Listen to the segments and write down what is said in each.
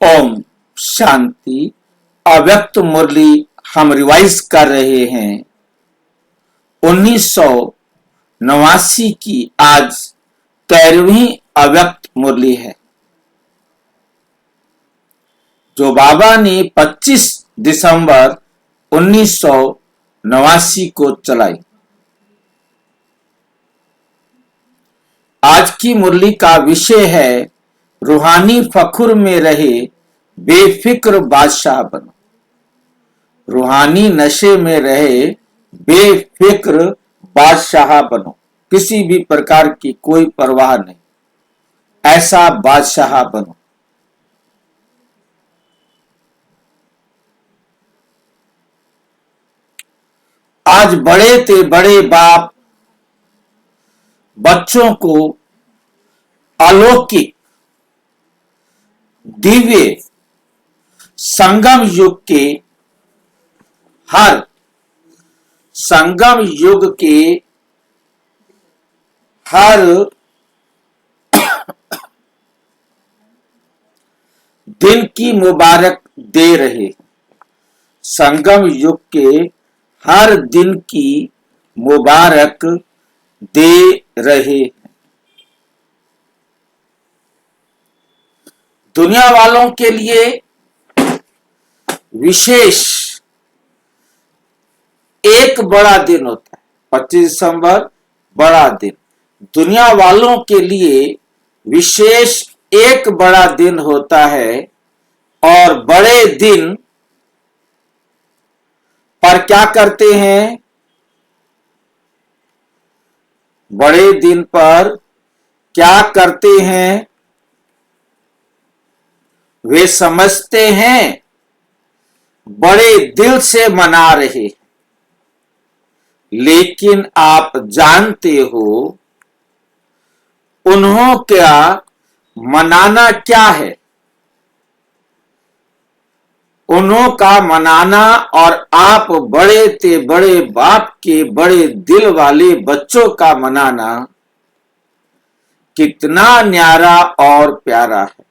ओम शांति। अव्यक्त मुरली हम रिवाइज कर रहे हैं 1989 की। आज 13वीं अव्यक्त मुरली है जो बाबा ने 25 दिसंबर 1989 को चलाई। आज की मुरली का विषय है रूहानी फखुर में रहे बेफिक्र बादशाह बनो। रूहानी नशे में रहे बेफिक्र बादशाह बनो, किसी भी प्रकार की कोई परवाह नहीं, ऐसा बादशाह बनो। आज बड़े ते बड़े बाप बच्चों को अलौकिक दिव्य संगम युग के हर संगम युग के हर दिन की मुबारक दे रहे। संगम युग के हर दिन की मुबारक दे रहे। दुनिया वालों के लिए विशेष एक बड़ा दिन होता है 25 दिसंबर, बड़ा दिन। दुनिया वालों के लिए विशेष एक बड़ा दिन होता है और बड़े दिन पर क्या करते हैं? बड़े दिन पर क्या करते हैं? वे समझते हैं बड़े दिल से मना रहे, लेकिन आप जानते हो उन्हों क्या मनाना क्या है? उन्हों का मनाना और आप बड़े ते बड़े बाप के बड़े दिल वाले बच्चों का मनाना कितना न्यारा और प्यारा है।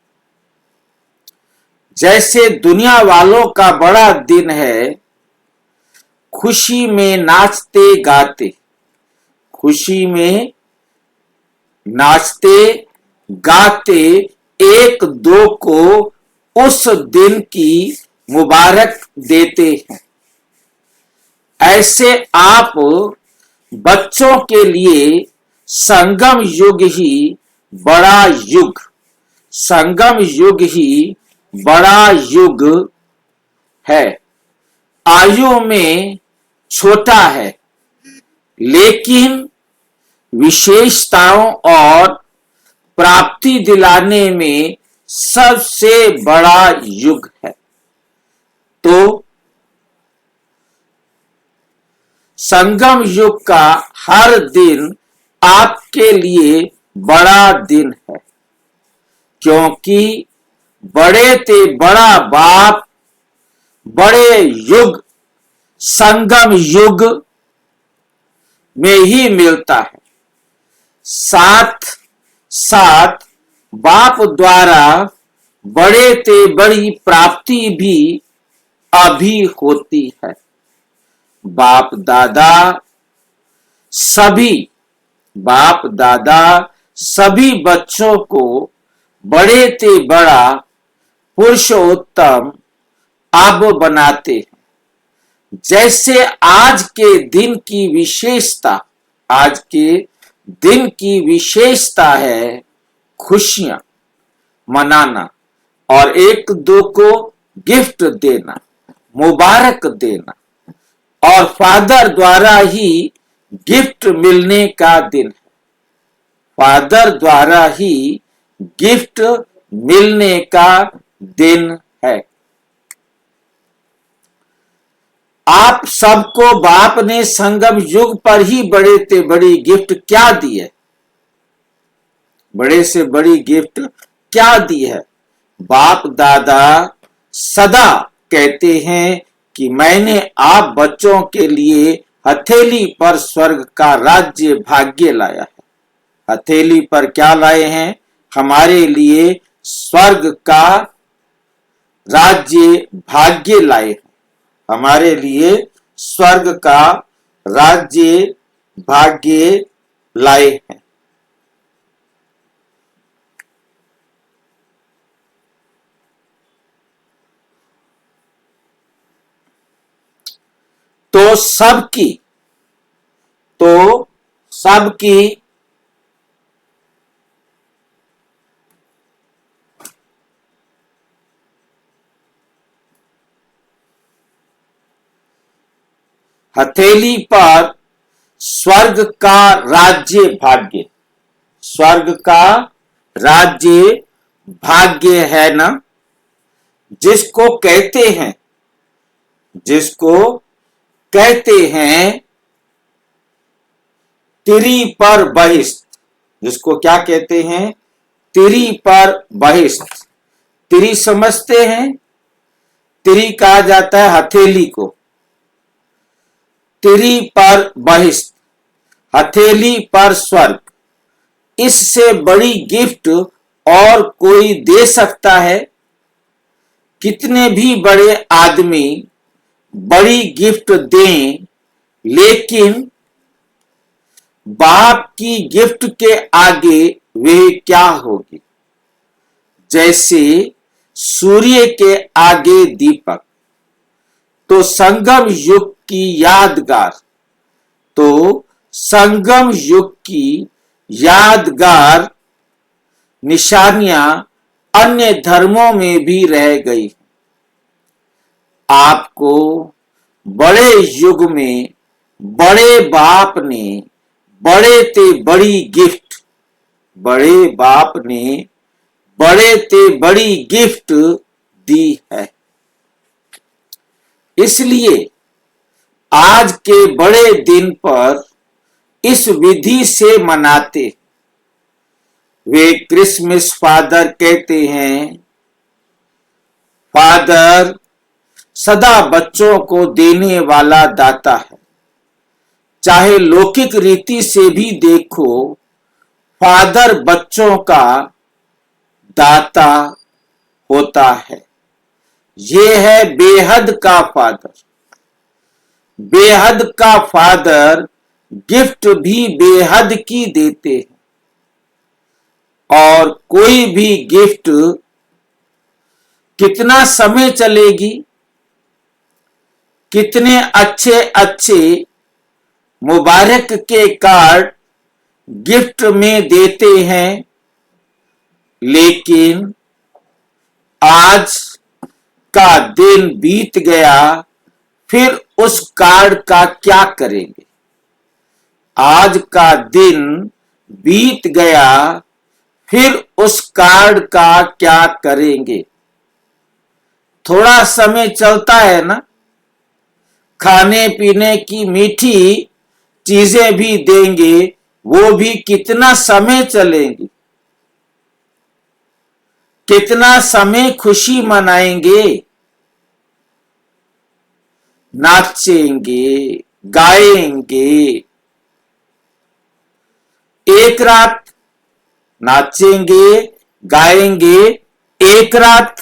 जैसे दुनिया वालों का बड़ा दिन है, खुशी में नाचते गाते, खुशी में नाचते गाते एक दो को उस दिन की मुबारक देते हैं। ऐसे आप बच्चों के लिए संगम युग ही बड़ा युग, संगम युग ही बड़ा युग है। आयु में छोटा है, लेकिन विशेषताओं और प्राप्ति दिलाने में सबसे बड़ा युग है। तो संगम युग का हर दिन आपके लिए बड़ा दिन है, क्योंकि बड़े ते बड़ा बाप बड़े युग संगम युग में ही मिलता है। साथ साथ बाप द्वारा बड़े ते बड़ी प्राप्ति भी अभी होती है। बाप दादा सभी बच्चों को बड़े ते बड़ा पुरुषोत्तम अब बनाते हैं। जैसे आज के दिन की विशेषता, आज के दिन की विशेषता है खुशियां मनाना और एक दो को गिफ्ट देना, मुबारक देना, और फादर द्वारा ही गिफ्ट मिलने का दिन है। फादर द्वारा ही गिफ्ट मिलने का दिन है। आप सबको बाप ने संगम युग पर ही बड़े ते बड़ी गिफ्ट क्या दी है? बड़े से बड़ी गिफ्ट क्या दी है? बाप दादा सदा कहते हैं कि मैंने आप बच्चों के लिए हथेली पर स्वर्ग का राज्य भाग्य लाया है। हथेली पर क्या लाए हैं? हमारे लिए स्वर्ग का राज्य भाग्य लाए, हमारे लिए स्वर्ग का राज्य भाग्य लाए हैं। तो सबकी हथेली पर स्वर्ग का राज्य भाग्य, स्वर्ग का राज्य भाग्य है ना, जिसको कहते हैं तिरी पर बहिष्ठ, जिसको क्या कहते हैं? तिरी पर बहिष्ठ। तिरी समझते हैं? तिरी कहा जाता है हथेली को। तिरी पर बहिष्ठ, हथेली पर स्वर्ग। इससे बड़ी गिफ्ट और कोई दे सकता है? कितने भी बड़े आदमी बड़ी गिफ्ट दें, लेकिन बाप की गिफ्ट के आगे वे क्या होगी? जैसे सूर्य के आगे दीपक। तो संगम युग की यादगार निशानियां अन्य धर्मों में भी रह गई। आपको बड़े युग में बड़े बाप ने बड़े ते बड़ी गिफ्ट दी है। इसलिए आज के बड़े दिन पर इस विधि से मनाते। वे क्रिसमस फादर कहते हैं, फादर सदा बच्चों को देने वाला दाता है। चाहे लौकिक रीति से भी देखो, फादर बच्चों का दाता होता है। ये है बेहद का फादर गिफ्ट भी बेहद की देते हैं। और कोई भी गिफ्ट कितना समय चलेगी? कितने अच्छे मुबारक के कार्ड गिफ्ट में देते हैं, लेकिन आज का दिन बीत गया, फिर उस कार्ड का क्या करेंगे? आज का दिन बीत गया, फिर उस कार्ड का क्या करेंगे? थोड़ा समय चलता है ना, खाने पीने की मीठी चीजें भी देंगे, वो भी कितना समय चलेंगी? कितना समय खुशी मनाएंगे? नाचेंगे, गाएंगे। एक रात नाचेंगे, गाएंगे, एक रात।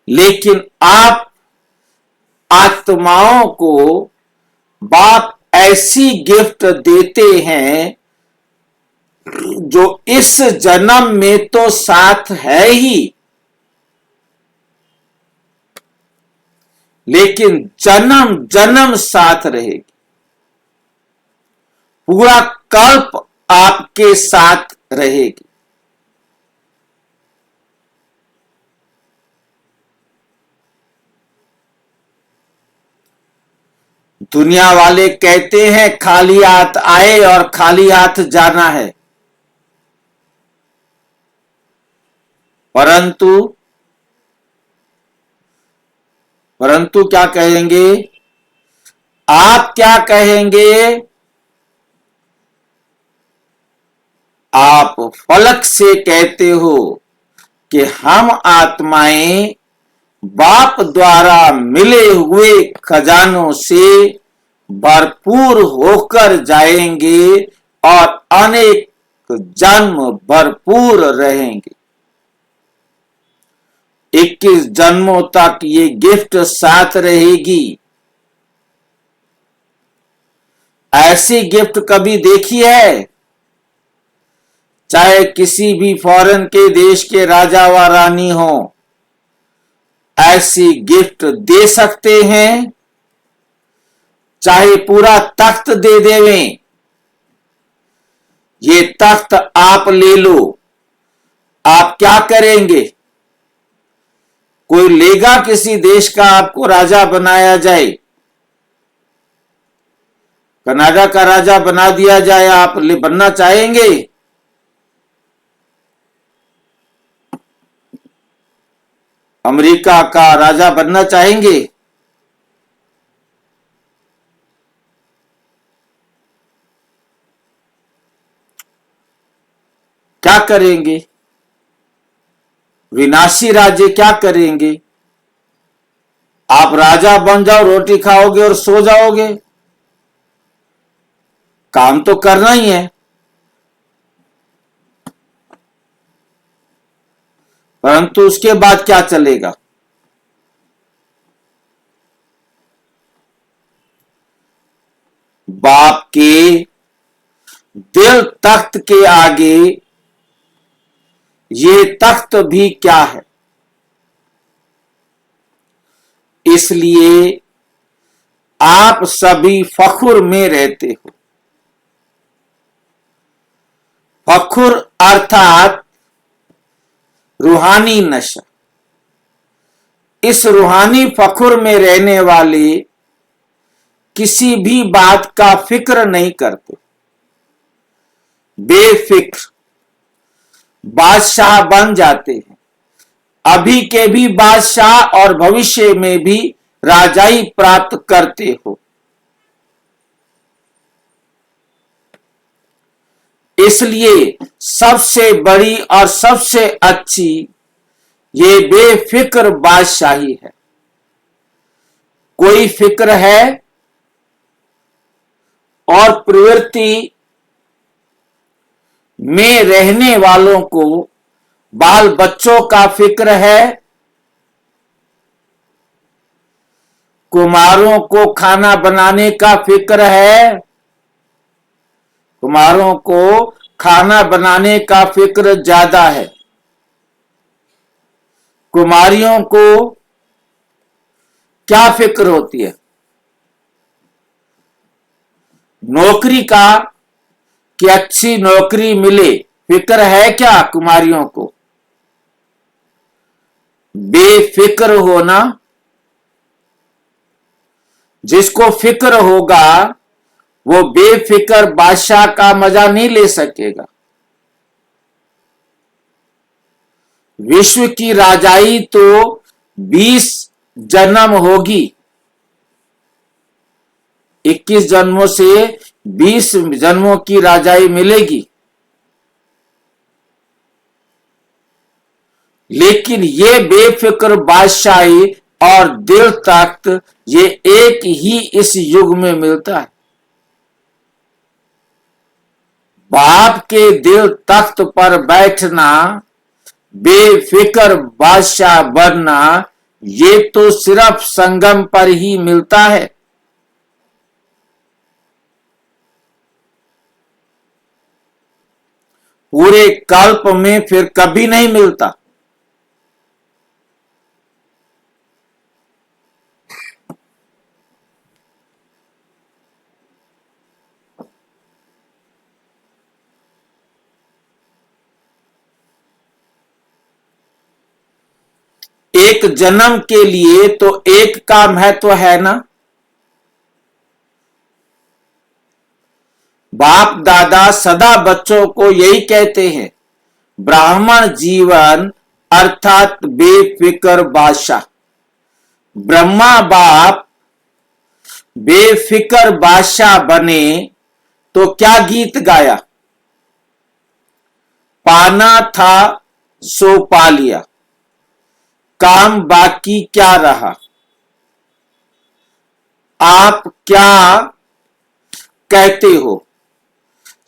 लेकिन आप आत्माओं को बाप ऐसी गिफ्ट देते हैं जो इस जन्म में तो साथ है ही, लेकिन जन्म जन्म साथ रहेगी। पूरा कल्प आपके साथ रहेगी। दुनिया वाले कहते हैं खाली हाथ आए और खाली हाथ जाना है, परंतु क्या कहेंगे? आप क्या कहेंगे? आप फलक से कहते हो कि हम आत्माएं बाप द्वारा मिले हुए खजानों से भरपूर होकर जाएंगे और अनेक जन्म भरपूर रहेंगे। 21 जन्मों तक ये गिफ्ट साथ रहेगी। ऐसी गिफ्ट कभी देखी है? चाहे किसी भी फॉरेन के देश के राजा व रानी हो, ऐसी गिफ्ट दे सकते हैं। चाहे पूरा तख्त दे देवें, ये तख्त आप ले लो, आप क्या करेंगे? कोई लेगा किसी देश का आपको राजा बनाया जाए, कनाडा का राजा बना दिया जाए, आप बनना चाहेंगे? अमेरिका का राजा बनना चाहेंगे? क्या करेंगे? विनाशी राज्य क्या करेंगे? आप राजा बन जाओ, रोटी खाओगे और सो जाओगे, काम तो करना ही है। परंतु उसके बाद क्या चलेगा? बाप के दिल तख्त के आगे ये तख्त भी क्या है? इसलिए आप सभी फखुर में रहते हो। फखुर अर्थात रूहानी नशा। इस रूहानी फखुर में रहने वाले किसी भी बात का फिक्र नहीं करते, बेफिक्र बादशाह बन जाते हैं। अभी के भी बादशाह और भविष्य में भी राजाई प्राप्त करते हो। इसलिए सबसे बड़ी और सबसे अच्छी ये बेफिक्र बादशाही है। कोई फिक्र है और प्रवृत्ति में रहने वालों को बाल बच्चों का फिक्र है, कुमारों को खाना बनाने का फिक्र है, कुमारों को खाना बनाने का फिक्र ज्यादा है। कुमारियों को क्या फिक्र होती है? नौकरी का, कि अच्छी नौकरी मिले, फिक्र है क्या कुमारियों को? बेफिक्र होना। जिसको फिक्र होगा वो बेफिक्र बादशाह का मजा नहीं ले सकेगा। विश्व की राजाई तो 20 जन्म होगी, 21 जन्मों से 20 जन्मों की राजाई मिलेगी। लेकिन ये बेफिक्र बादशाही और दिल तख्त ये एक ही इस युग में मिलता है। बाप के दिल तख्त पर बैठना, बेफिक्र बादशाह बनना, ये तो सिर्फ संगम पर ही मिलता है। पूरे कल्प में फिर कभी नहीं मिलता। एक जन्म के लिए तो एक का महत्व है ना। बाप दादा सदा बच्चों को यही कहते हैं, ब्राह्मण जीवन अर्थात बेफिक्र बादशाह। ब्रह्मा बाप बेफिक्र बादशाह बने तो क्या गीत गाया? पाना था सो पा लिया, काम बाकी क्या रहा। आप क्या कहते हो?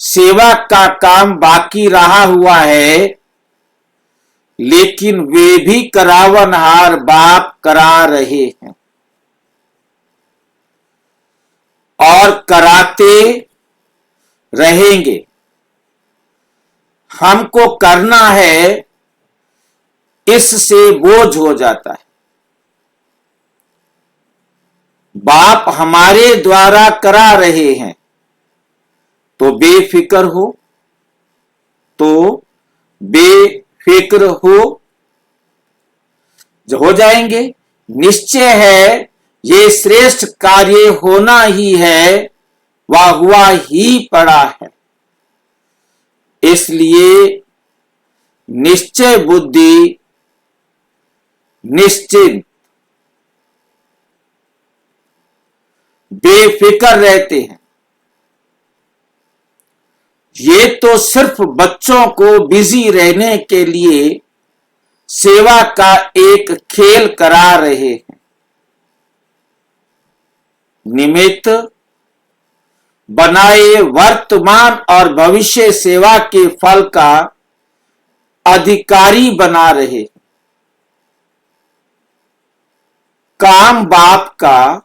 सेवा का काम बाकी रहा हुआ है, लेकिन वे भी करावनहार बाप करा रहे हैं और कराते रहेंगे। हमको करना है, इससे बोझ हो जाता है। बाप हमारे द्वारा करा रहे हैं तो बेफिक्र हो, तो बेफिक्र हो जाएंगे। निश्चय है ये श्रेष्ठ कार्य होना ही है, वह हुआ ही पड़ा है। इसलिए निश्चय बुद्धि निश्चिंत बेफिक्र रहते हैं। ये तो सिर्फ बच्चों को बिजी रहने के लिए सेवा का एक खेल करा रहे हैं। निमित्त बनाए वर्तमान और भविष्य सेवा के फल का अधिकारी बना रहे हैं। काम बाप का,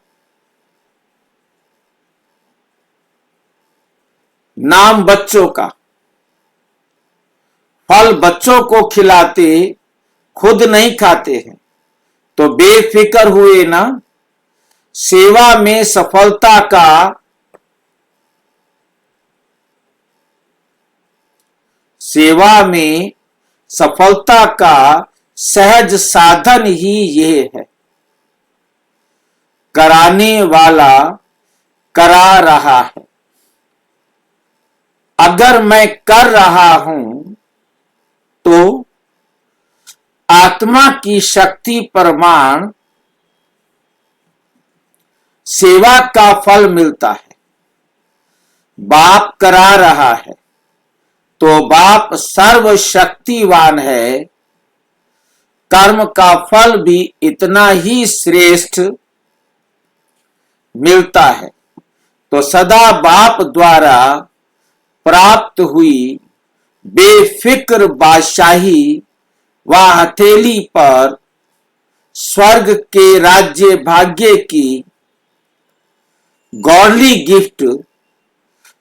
नाम बच्चों का। फल बच्चों को खिलाते, खुद नहीं खाते हैं, तो बेफिक्र हुए ना। सेवा में सफलता का सहज साधन ही ये है। कराने वाला करा रहा है। अगर मैं कर रहा हूं तो आत्मा की शक्ति प्रमाण सेवा का फल मिलता है। बाप करा रहा है तो बाप सर्वशक्तिवान है। कर्म का फल भी इतना ही श्रेष्ठ मिलता है। तो सदा बाप द्वारा प्राप्त हुई बेफिक्र बादशाही व हथेली पर स्वर्ग के राज्य भाग्य की गॉडली गिफ्ट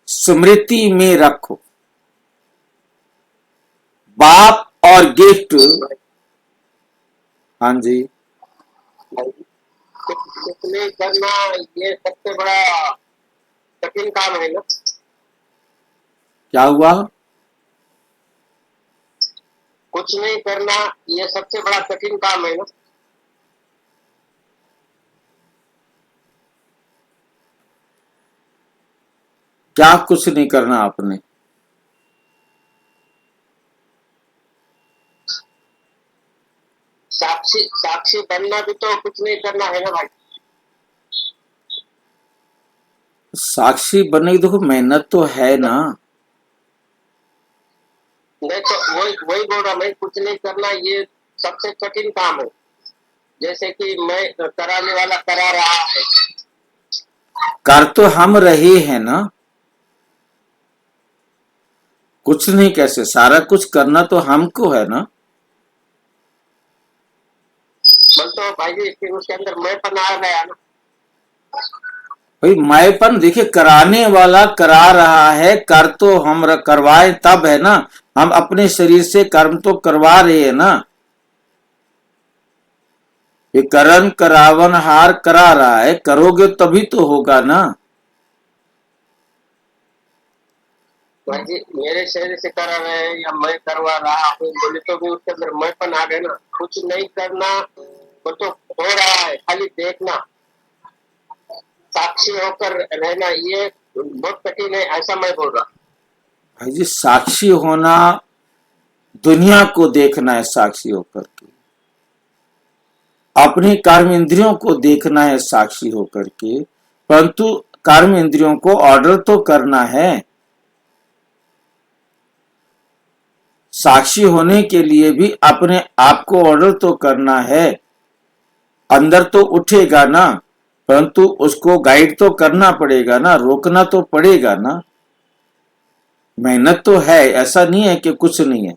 स्मृति में रखो। बाप और गिफ्ट, हाँ जी, कुछ नहीं करना ये सबसे बड़ा कठिन काम है ना। क्या हुआ? कुछ नहीं करना ये सबसे बड़ा कठिन काम है ना। क्या कुछ नहीं करना आपने? साक्षी बनना भी तो कुछ नहीं करना है ना भाई। साक्षी बनने की देखो मेहनत तो है ना। नहीं तो वही बोल रहा मैं, कुछ नहीं करना ये सबसे कठिन काम है। जैसे कि मैं कराने वाला करा रहा है। कर तो हम रहे हैं ना। कुछ नहीं कैसे, सारा कुछ करना तो हमको है ना। बस तो भाई जी फिर उसके अंदर मैंपन आ गया ना। भाई मैंपन देखिए, कराने वाला करा रहा है, कर तो हम करवाए तब है ना। हम अपने शरीर से कर्म तो करवा रहे हैं ना। ये करण करावन हार करा रहा है, करोगे तभी तो होगा ना। भाई जी मेरे शरीर से करा रहे हैं या मैं करवा रहा हूँ बोले तो भी उसके अंदर मैंपन आ गए ना। कुछ नहीं करना वो तो हो रहा है, खाली देखना, साक्षी होकर रहना ये बहुत कठिन है, ऐसा मैं बोल रहा। भाई जी साक्षी होना, दुनिया को देखना है साक्षी होकर के, अपनी कर्म इंद्रियों को देखना है साक्षी होकर के, परंतु कर्म इंद्रियों को ऑर्डर तो करना है। साक्षी होने के लिए भी अपने आप को ऑर्डर तो करना है। अंदर तो उठेगा ना, परंतु उसको गाइड तो करना पड़ेगा ना, रोकना तो पड़ेगा ना। मेहनत तो है, ऐसा नहीं है कि कुछ नहीं है।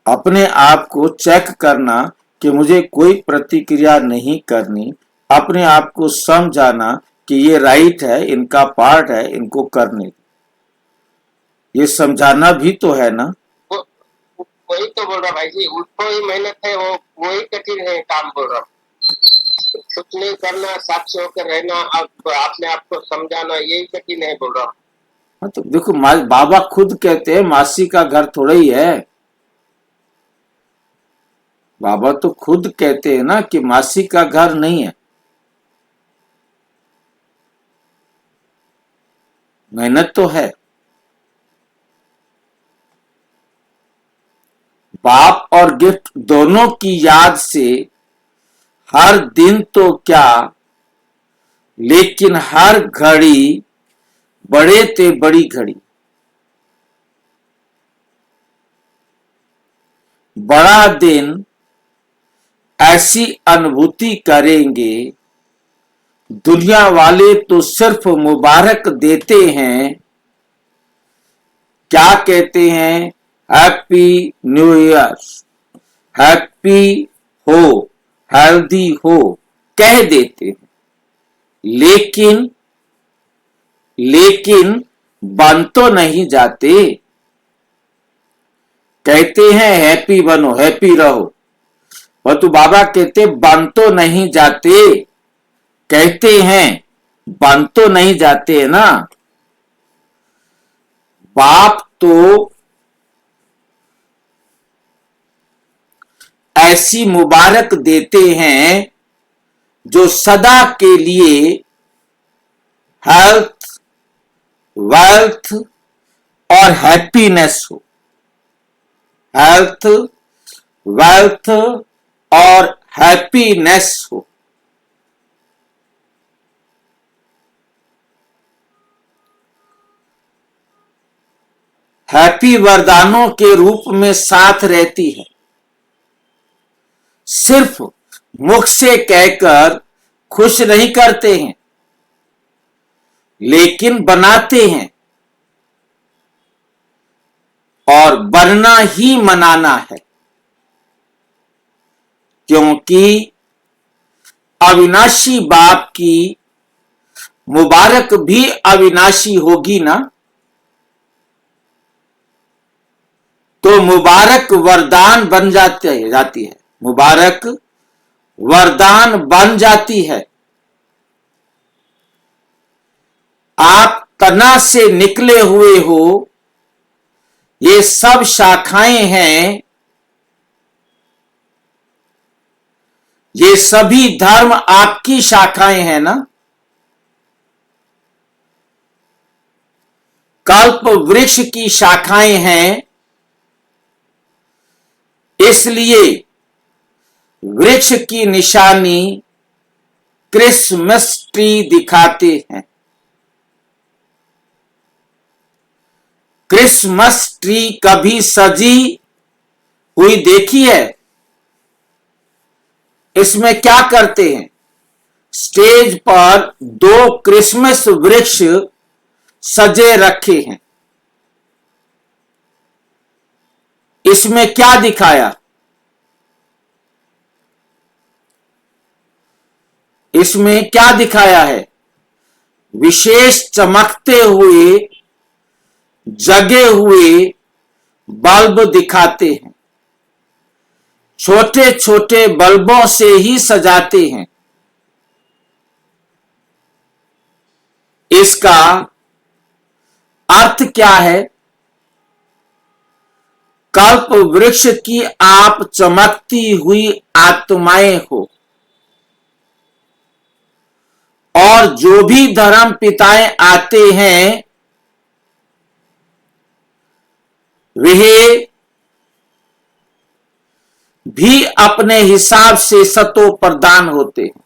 अपने आप को चेक करना कि मुझे कोई प्रतिक्रिया नहीं करनी, अपने आप को समझाना कि ये राइट है, इनका पार्ट है, इनको करने, ये समझाना भी तो है ना। वो वही तो बोल रहा भाई जी, उसको ही मेहनत है, वो वही कठिन है काम बोल रहा हूँ। कुछ नहीं करना, साक्ष्य होकर रहना, अब अपने आप को समझाना, यही कठिन है बोल रहा हूँ। हाँ, तो देखो बाबा खुद कहते हैं मासी का घर थोड़ा ही है। बाबा तो खुद कहते हैं ना कि मासी का घर नहीं है। मेहनत तो है। बाप और गिफ्ट दोनों की याद से हर दिन तो क्या, लेकिन हर घड़ी बड़े ते बड़ी घड़ी, बड़ा दिन ऐसी अनुभूति करेंगे, दुनिया वाले तो सिर्फ मुबारक देते हैं। क्या कहते हैं? हैप्पी न्यू ईयर, हैप्पी हो, हेल्दी हो, कह देते हैं, लेकिन लेकिन बन तो नहीं जाते। कहते हैं हैप्पी बनो, हैप्पी रहो, पर तो बाबा कहते बन तो नहीं जाते। कहते हैं बन तो नहीं जाते है ना। बाप तो ऐसी मुबारक देते हैं जो सदा के लिए हेल्थ, वेल्थ और हैप्पीनेस हो। हेल्थ, वेल्थ और हैप्पीनेस हो। हैप्पी वरदानों के रूप में साथ रहती है। सिर्फ मुख से कहकर खुश नहीं करते हैं, लेकिन बनाते हैं, और बनना ही मनाना है, क्योंकि अविनाशी बाप की मुबारक भी अविनाशी होगी ना। तो मुबारक वरदान बन जाती है, मुबारक वरदान बन जाती है। आप तना से निकले हुए हो, ये सब शाखाएं हैं, ये सभी धर्म आपकी शाखाएं हैं ना। कल्प वृक्ष की शाखाएं हैं, इसलिए वृक्ष की निशानी क्रिसमस ट्री दिखाते हैं। क्रिसमस ट्री कभी सजी हुई देखी है? इसमें क्या करते हैं? स्टेज पर 2 क्रिसमस वृक्ष सजे रखे हैं। इसमें क्या दिखाया? इसमें क्या दिखाया है? विशेष चमकते हुए, जगे हुए बल्ब दिखाते हैं। छोटे छोटे बल्बों से ही सजाते हैं। इसका अर्थ क्या है? कल्प वृक्ष की आप चमकती हुई आत्माएं हो, और जो भी धर्म पिताएं आते हैं वे भी अपने हिसाब से सतो प्रदान होते हैं।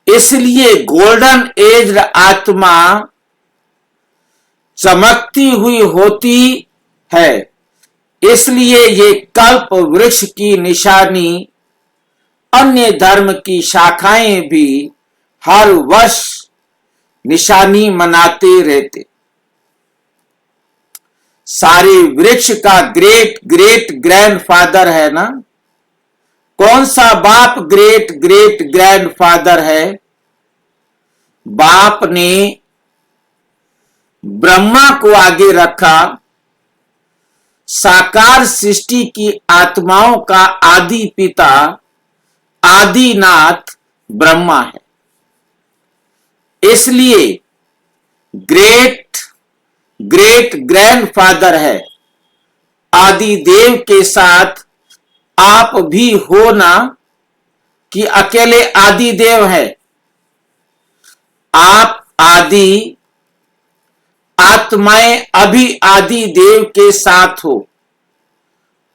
इसलिए गोल्डन एज आत्मा चमकती हुई होती है। इसलिए ये कल्प वृक्ष की निशानी अन्य धर्म की शाखाएं भी हर वर्ष निशानी मनाते रहते। सारे वृक्ष का ग्रेट ग्रेट ग्रैंडफादर है ना। कौन सा बाप ग्रेट ग्रेट ग्रैंडफादर है? बाप ने ब्रह्मा को आगे रखा। साकार सृष्टि की आत्माओं का आदि पिता आदिनाथ ब्रह्मा है। इसलिए ग्रेट ग्रेट ग्रैंडफादर है। आदि देव के साथ आप भी हो ना, कि अकेले आदि देव है? आप आदि आत्माएं अभी आदि देव के साथ हो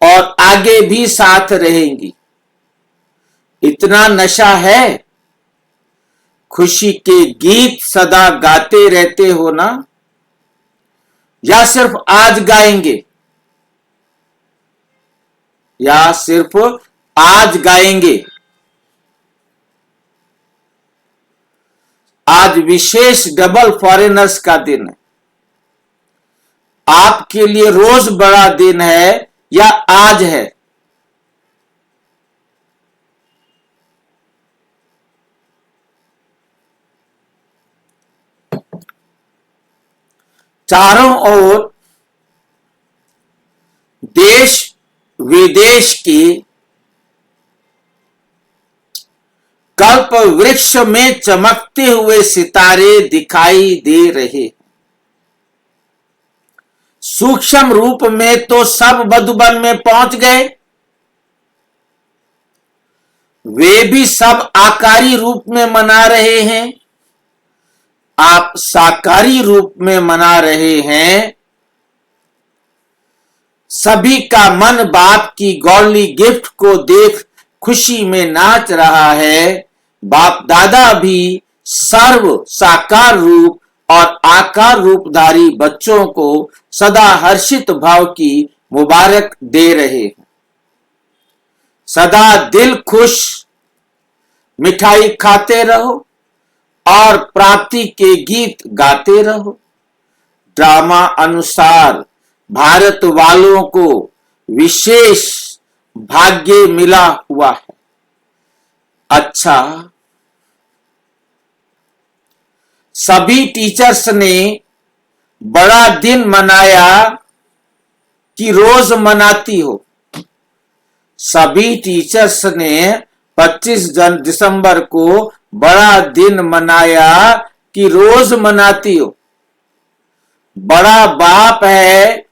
और आगे भी साथ रहेंगी। इतना नशा है, खुशी के गीत सदा गाते रहते हो ना, या सिर्फ आज गाएंगे? या सिर्फ आज गाएंगे? आज विशेष डबल फॉरेनर्स का दिन है। आपके लिए रोज बड़ा दिन है या आज है? चारों ओर देश विदेश की कल्प वृक्ष में चमकते हुए सितारे दिखाई दे रहे। सूक्ष्म रूप में तो सब मधुबन में पहुंच गए, वे भी सब आकारी रूप में मना रहे हैं। आप साकारी रूप में मना रहे हैं। सभी का मन बाप की गौरली गिफ्ट को देख खुशी में नाच रहा है। बाप दादा भी सर्व साकार रूप और आकार रूपधारी बच्चों को सदा हर्षित भाव की मुबारक दे रहे हैं। सदा दिल खुश, मिठाई खाते रहो और प्राप्ति के गीत गाते रहो। ड्रामा अनुसार भारत वालों को विशेष भाग्य मिला हुआ है। अच्छा, सभी टीचर्स ने बड़ा दिन मनाया कि रोज मनाती हो? सभी टीचर्स ने 25 दिसंबर को बड़ा दिन मनाया कि रोज मनाती हो? बड़ा बाप है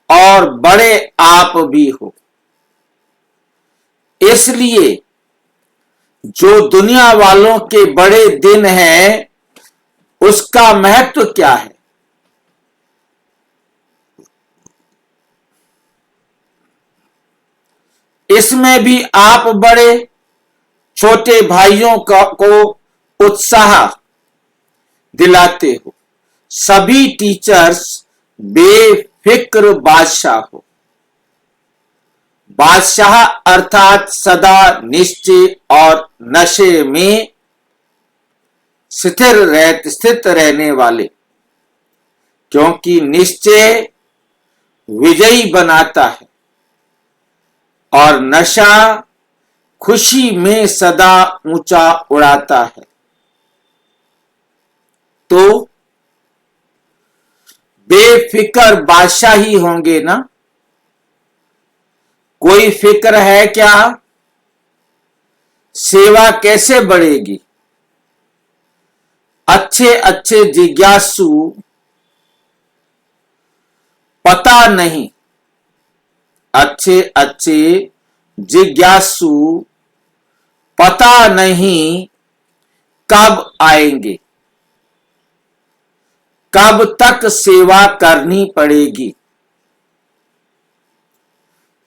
और बड़े आप भी हो। इसलिए जो दुनिया वालों के बड़े दिन हैं, उसका महत्व क्या है? इसमें भी आप बड़े छोटे भाइयों को उत्साह दिलाते हो। सभी टीचर्स बेफिक्र बादशाह हो। बादशाह अर्थात सदा निश्चय और नशे में स्थित रहने वाले, क्योंकि निश्चय विजयी बनाता है और नशा खुशी में सदा ऊंचा उड़ाता है। तो बेफिक्र बादशाह ही होंगे ना? कोई फिक्र है क्या? सेवा कैसे बढ़ेगी? अच्छे अच्छे जिज्ञासु पता नहीं, अच्छे अच्छे जिज्ञासु पता नहीं कब आएंगे, कब तक सेवा करनी पड़ेगी।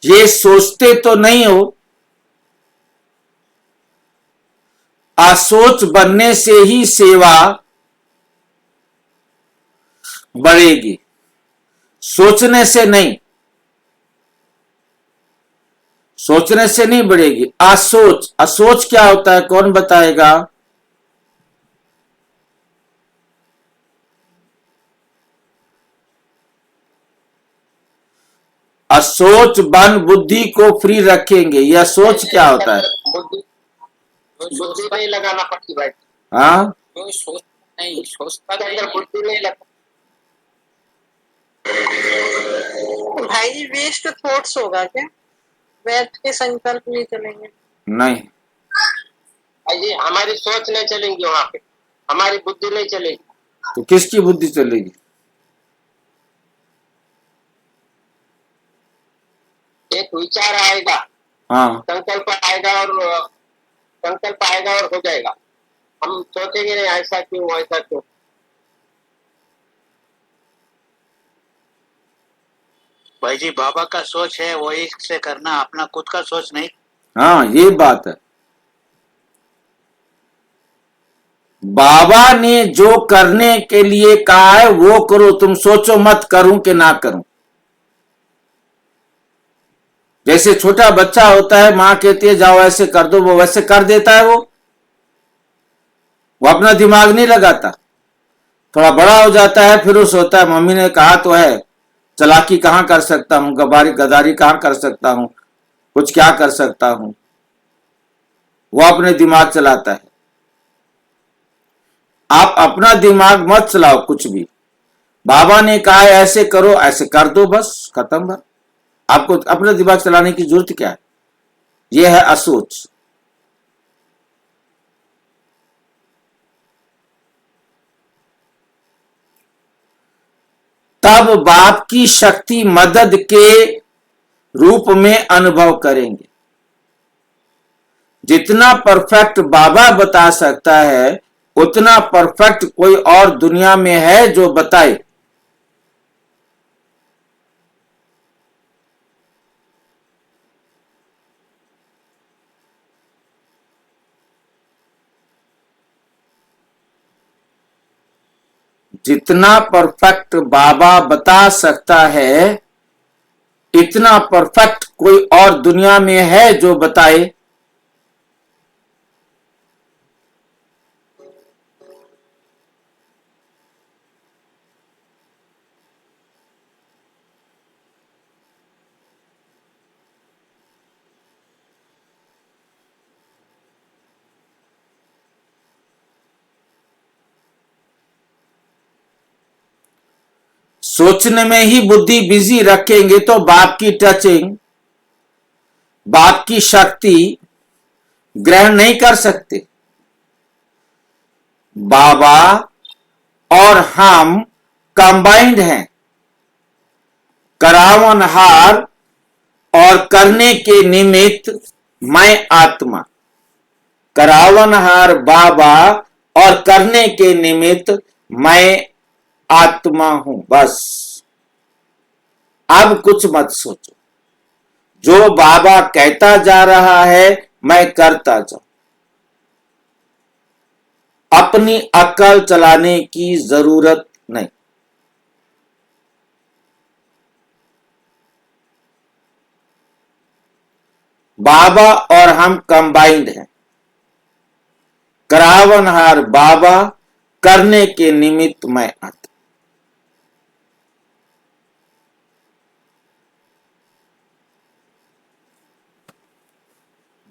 ये सोचते तो नहीं हो? असोच बनने से ही सेवा बढ़ेगी, सोचने से नहीं। सोचने से नहीं बढ़ेगी, असोच। असोच क्या होता है, कौन बताएगा? असोच मन बुद्धि को फ्री रखेंगे। यह सोच क्या होता है? बुद्धि बुद्धि नहीं लगाना पड़ती भाई। हाँ, जो सोच नहीं सोचता इसके नहीं अंदर बुद्धि नहीं लगती। भाई जी वेस्ट थॉट्स होगा क्या? बैठ के संकल्प नहीं चलेंगे? नहीं, भाई जी हमारी सोच नहीं चलेंगी वहां पे, हमारी बुद्धि नहीं चलेगी। तो किसकी बुद्धि चलेगी? एक विचार आएगा, हाँ, संकल्प आएगा और हो जाएगा। हम सोचेंगे नहीं ऐसा क्यों वैसा क्यों। भाई जी बाबा का सोच है वही से करना, अपना खुद का सोच नहीं। हाँ, ये बात है। बाबा ने जो करने के लिए कहा है वो करो, तुम सोचो मत करूं कि ना करूं। जैसे छोटा बच्चा होता है, मां कहती है जाओ ऐसे कर दो, वो वैसे कर देता है। वो अपना दिमाग नहीं लगाता। थोड़ा बड़ा हो जाता है, फिर वो सोचता है मम्मी ने कहा तो है, चालाकी कहां कर सकता हूं, गदारी कहां कर सकता हूं, कुछ क्या कर सकता हूं। वो अपने दिमाग चलाता है। आप अपना दिमाग मत चलाओ कुछ भी। बाबा ने कहा है ऐसे करो, ऐसे कर दो, बस खत्म बात। आपको अपना दिमाग चलाने की जरूरत क्या है? यह है असोच। तब बाप की शक्ति मदद के रूप में अनुभव करेंगे। जितना परफेक्ट बाबा बता सकता है उतना परफेक्ट कोई और दुनिया में है जो बताए? जितना परफेक्ट बाबा बता सकता है इतना परफेक्ट कोई और दुनिया में है जो बताए? सोचने में ही बुद्धि बिजी रखेंगे तो बाप की टचिंग, बाप की शक्ति ग्रहण नहीं कर सकते। बाबा और हम कंबाइंड हैं। करावनहार और करने के निमित्त मैं आत्मा। करावनहार बाबा और करने के निमित्त मैं आत्मा हूं, बस। अब कुछ मत सोचो। जो बाबा कहता जा रहा है मैं करता जाऊं। अपनी अक्ल चलाने की जरूरत नहीं। बाबा और हम कंबाइंड हैं। करावनहार बाबा, करने के निमित्त मैं आता।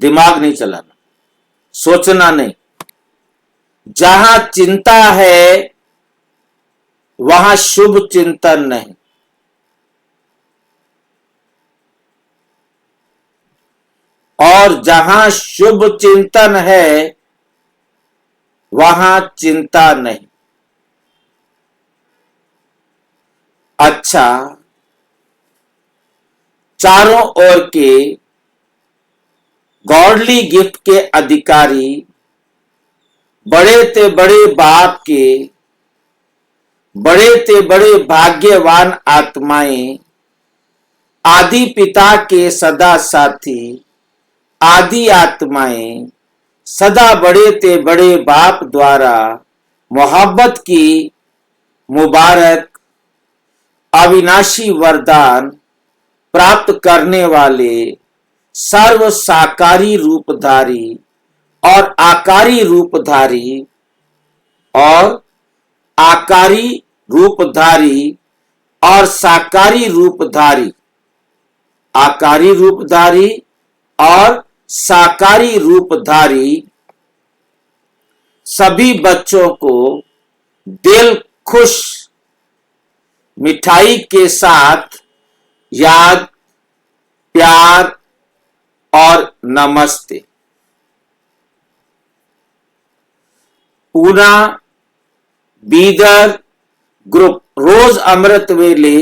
दिमाग नहीं चलाना, सोचना नहीं। जहां चिंता है वहां शुभ चिंतन नहीं। और जहां शुभ चिंतन है वहां चिंता नहीं। अच्छा, चारों ओर के गॉडली गिफ्ट के अधिकारी, बड़े ते बड़े बाप के, बड़े ते बड़े भाग्यवान आत्माएं, आदि पिता के सदा साथी, आदि आत्माएं सदा बड़े ते बड़े बाप द्वारा मोहब्बत की मुबारक अविनाशी वरदान प्राप्त करने वाले सर्व साकारी रूपधारी और आकारी रूपधारी और आकारी रूपधारी और साकारी रूपधारी आकारी रूपधारी और साकारी रूपधारी सभी बच्चों को दिल खुश मिठाई के साथ याद, प्यार और नमस्ते। पूना, बीदर ग्रुप रोज अमृत वेले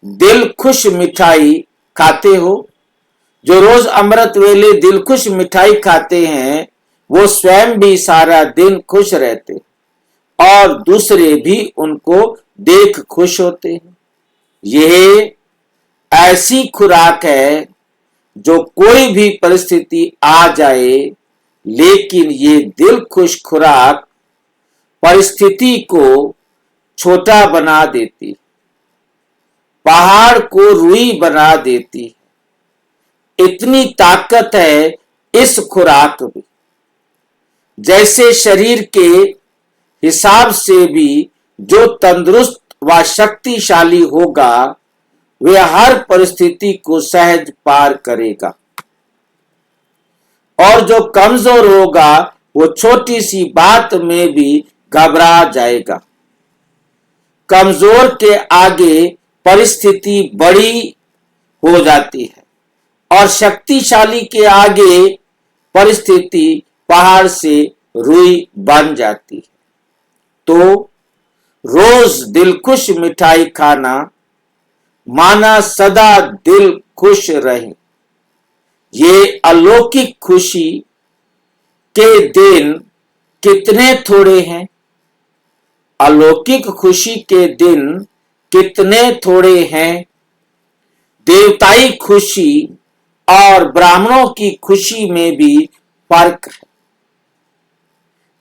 दिल खुश मिठाई खाते हो। जो रोज अमृत वेले दिल खुश मिठाई खाते हैं वो स्वयं भी सारा दिन खुश रहते और दूसरे भी उनको देख खुश होते हैं। यह ऐसी खुराक है जो कोई भी परिस्थिति आ जाए, लेकिन ये दिल खुश खुराक परिस्थिति को छोटा बना देती, पहाड़ को रुई बना देती। इतनी ताकत है इस खुराक में। जैसे शरीर के हिसाब से भी जो तंदुरुस्त व शक्तिशाली होगा वह हर परिस्थिति को सहज पार करेगा, और जो कमजोर होगा वो छोटी सी बात में भी घबरा जाएगा। कमजोर के आगे परिस्थिति बड़ी हो जाती है और शक्तिशाली के आगे परिस्थिति पहाड़ से रुई बन जाती है। तो रोज दिल खुश मिठाई खाना माना सदा दिल खुश रहे। ये अलौकिक खुशी के दिन कितने थोड़े हैं, अलौकिक खुशी के दिन कितने थोड़े हैं। देवताई खुशी और ब्राह्मणों की खुशी में भी फर्क है।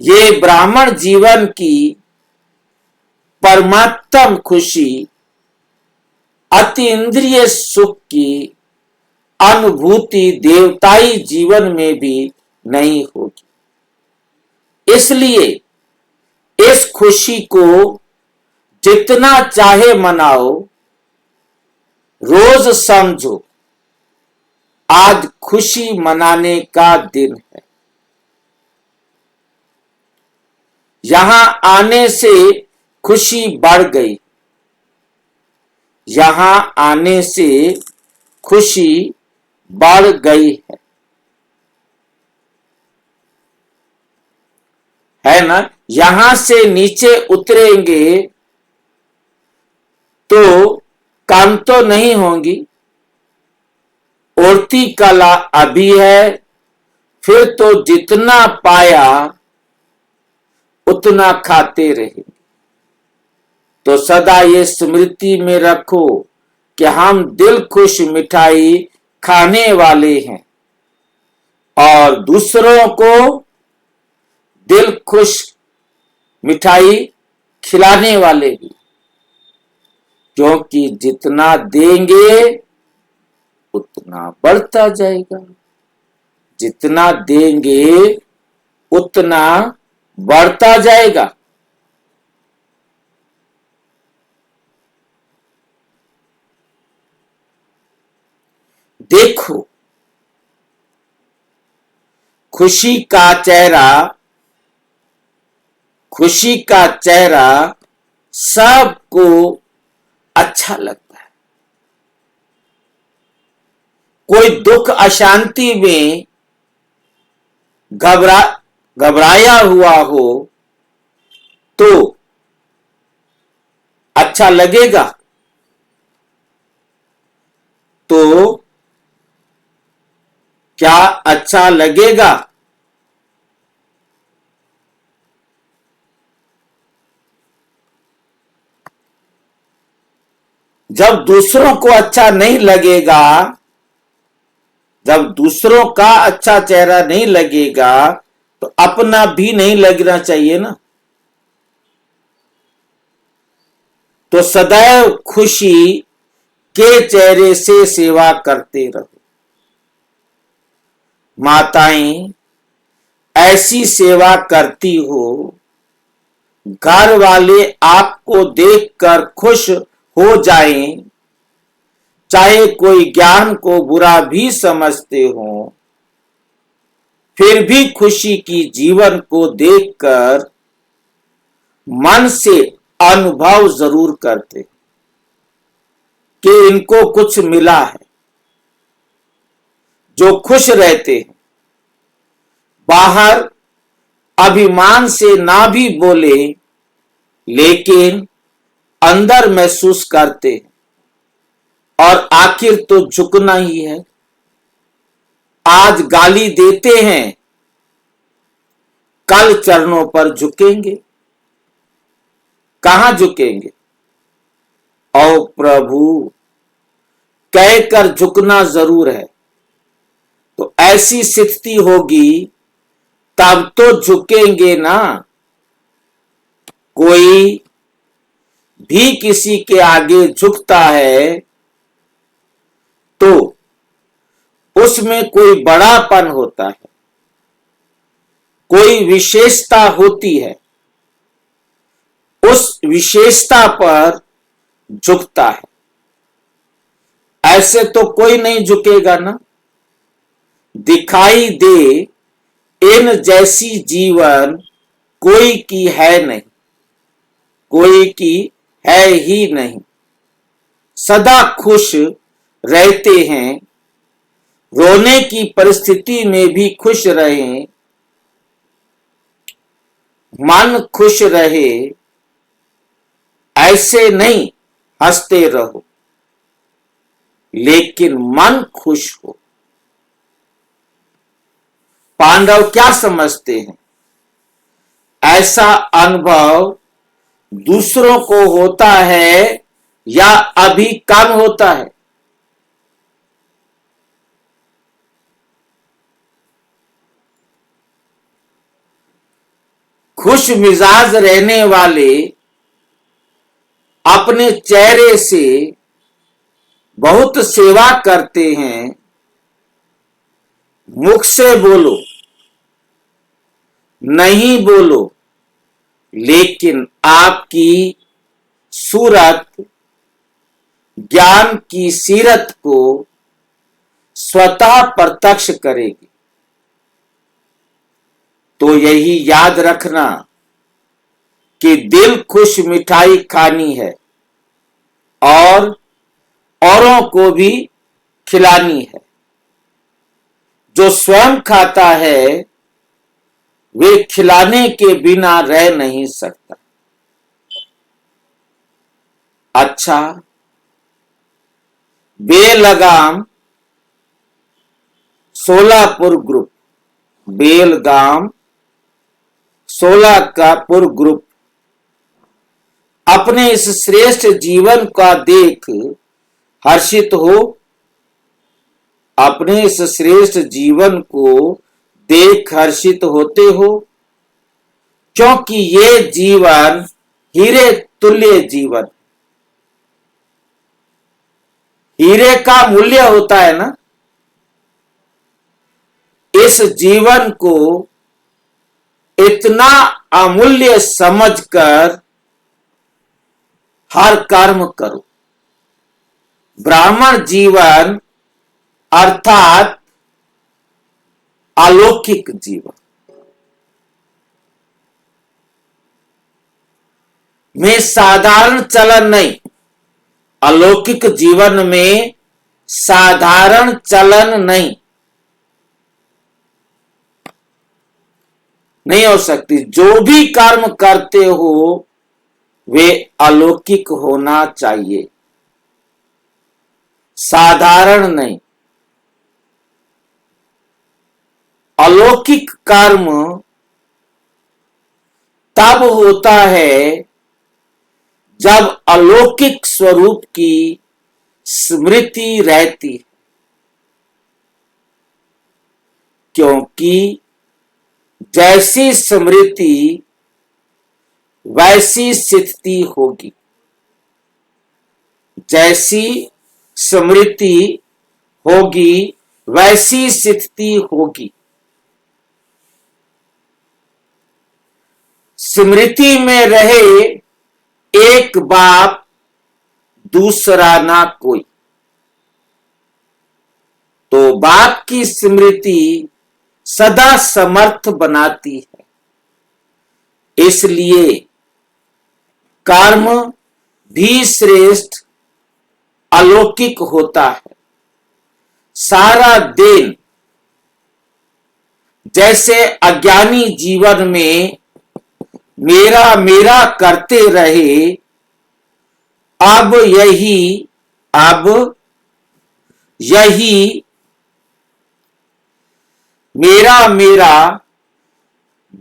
ये ब्राह्मण जीवन की परमात्म खुशी अति इंद्रिय सुख की अनुभूति देवताई जीवन में भी नहीं होगी। इसलिए इस खुशी को जितना चाहे मनाओ, रोज समझो आज खुशी मनाने का दिन है। यहां आने से खुशी बढ़ गई, यहां आने से खुशी बढ़ गई है ना। यहां से नीचे उतरेंगे तो काम तो नहीं होंगी। उड़ती कला अभी है, फिर तो जितना पाया उतना खाते रहे। तो सदा ये स्मृति में रखो कि हम दिल खुश मिठाई खाने वाले हैं और दूसरों को दिल खुश मिठाई खिलाने वाले भी, क्योंकि जितना देंगे उतना बढ़ता जाएगा, जितना देंगे उतना बढ़ता जाएगा। देखो खुशी का चेहरा, खुशी का चेहरा सबको अच्छा लगता है। कोई दुख अशांति में घबराया हुआ हो तो अच्छा लगेगा। तो क्या अच्छा लगेगा? जब दूसरों को अच्छा नहीं लगेगा, जब दूसरों का अच्छा चेहरा नहीं लगेगा तो अपना भी नहीं लगना चाहिए ना। तो सदैव खुशी के चेहरे से सेवा करते रहो। माताएं ऐसी सेवा करती हो, घर वाले आपको देखकर खुश हो जाएं, चाहे कोई ज्ञान को बुरा भी समझते हो, फिर भी खुशी की जीवन को देखकर मन से अनुभव जरूर करते कि इनको कुछ मिला है। जो खुश रहते हैं, बाहर अभिमान से ना भी बोले, लेकिन अंदर महसूस करते हैं और आखिर तो झुकना ही है। आज गाली देते हैं, कल चरणों पर झुकेंगे। कहां झुकेंगे? ओ प्रभु कहकर झुकना जरूर है। तो ऐसी स्थिति होगी तब तो झुकेंगे ना। कोई भी किसी के आगे झुकता है तो उसमें कोई बड़ापन होता है, कोई विशेषता होती है, उस विशेषता पर झुकता है। ऐसे तो कोई नहीं झुकेगा ना। दिखाई दे इन जैसी जीवन कोई की है नहीं, कोई की है ही नहीं। सदा खुश रहते हैं, रोने की परिस्थिति में भी खुश रहें, मन खुश रहे, ऐसे नहीं हंसते रहो, लेकिन मन खुश हो। पांडव क्या समझते हैं? ऐसा अनुभव दूसरों को होता है या अभी कम होता है? खुश मिजाज रहने वाले अपने चेहरे से बहुत सेवा करते हैं। मुख से बोलो नहीं बोलो, लेकिन आपकी सूरत ज्ञान की सीरत को स्वतः प्रत्यक्ष करेगी। तो यही याद रखना कि दिल खुश मिठाई खानी है और औरों को भी खिलानी है। जो स्वयं खाता है वे खिलाने के बिना रह नहीं सकता। अच्छा, बेलगाम सोलापुर ग्रुप, बेलगाम सोलापुर ग्रुप अपने इस श्रेष्ठ जीवन का देख हर्षित हो। अपने इस श्रेष्ठ जीवन को देख हर्षित होते हो, क्योंकि ये जीवन हीरे तुल्य जीवन। हीरे का मूल्य होता है ना। इस जीवन को इतना अमूल्य समझकर हर कर्म करो। ब्राह्मण जीवन अर्थात अलौकिक जीवन में साधारण चलन नहीं। अलौकिक जीवन में साधारण चलन नहीं हो सकती। जो भी कर्म करते हो वे अलौकिक होना चाहिए, साधारण नहीं। अलौकिक कर्म तब होता है जब अलौकिक स्वरूप की स्मृति रहती है, क्योंकि जैसी स्मृति वैसी स्थिति होगी। जैसी स्मृति होगी वैसी स्थिति होगी। स्मृति में रहे एक बाप दूसरा ना कोई। तो बाप की स्मृति सदा समर्थ बनाती है। इसलिए कर्म भी श्रेष्ठ अलौकिक होता है। सारा दिन जैसे अज्ञानी जीवन में मेरा मेरा करते रहे, अब यही मेरा मेरा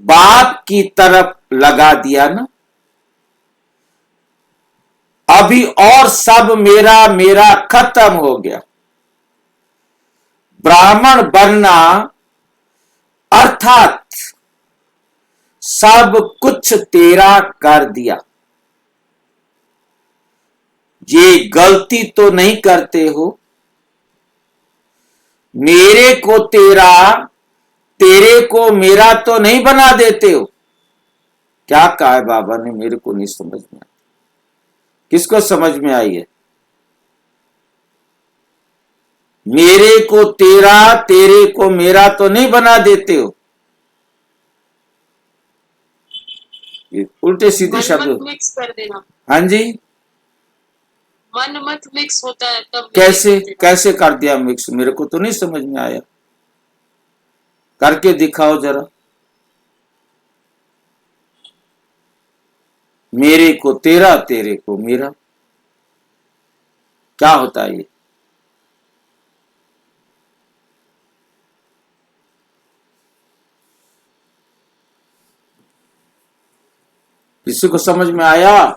बाप की तरफ लगा दिया ना। अभी और सब मेरा मेरा खत्म हो गया। ब्राह्मण बनना अर्थात सब कुछ तेरा कर दिया। ये गलती तो नहीं करते हो? मेरे को तेरा, तेरे को मेरा तो नहीं बना देते हो? क्या कहा है बाबा ने? मेरे को नहीं समझ में आया। किसको समझ में आई है? मेरे को तेरा, तेरे को मेरा तो नहीं बना देते हो। ये उल्टे सीधे शब्द मिक्स कर देना। हाँ जी, मन मत मिक्स होता है तब। कैसे कर दिया मिक्स? मेरे को तो नहीं समझ में आया। करके दिखाओ जरा। मेरे को तेरा, तेरे को मेरा, क्या होता है ये? किसी को समझ में आया?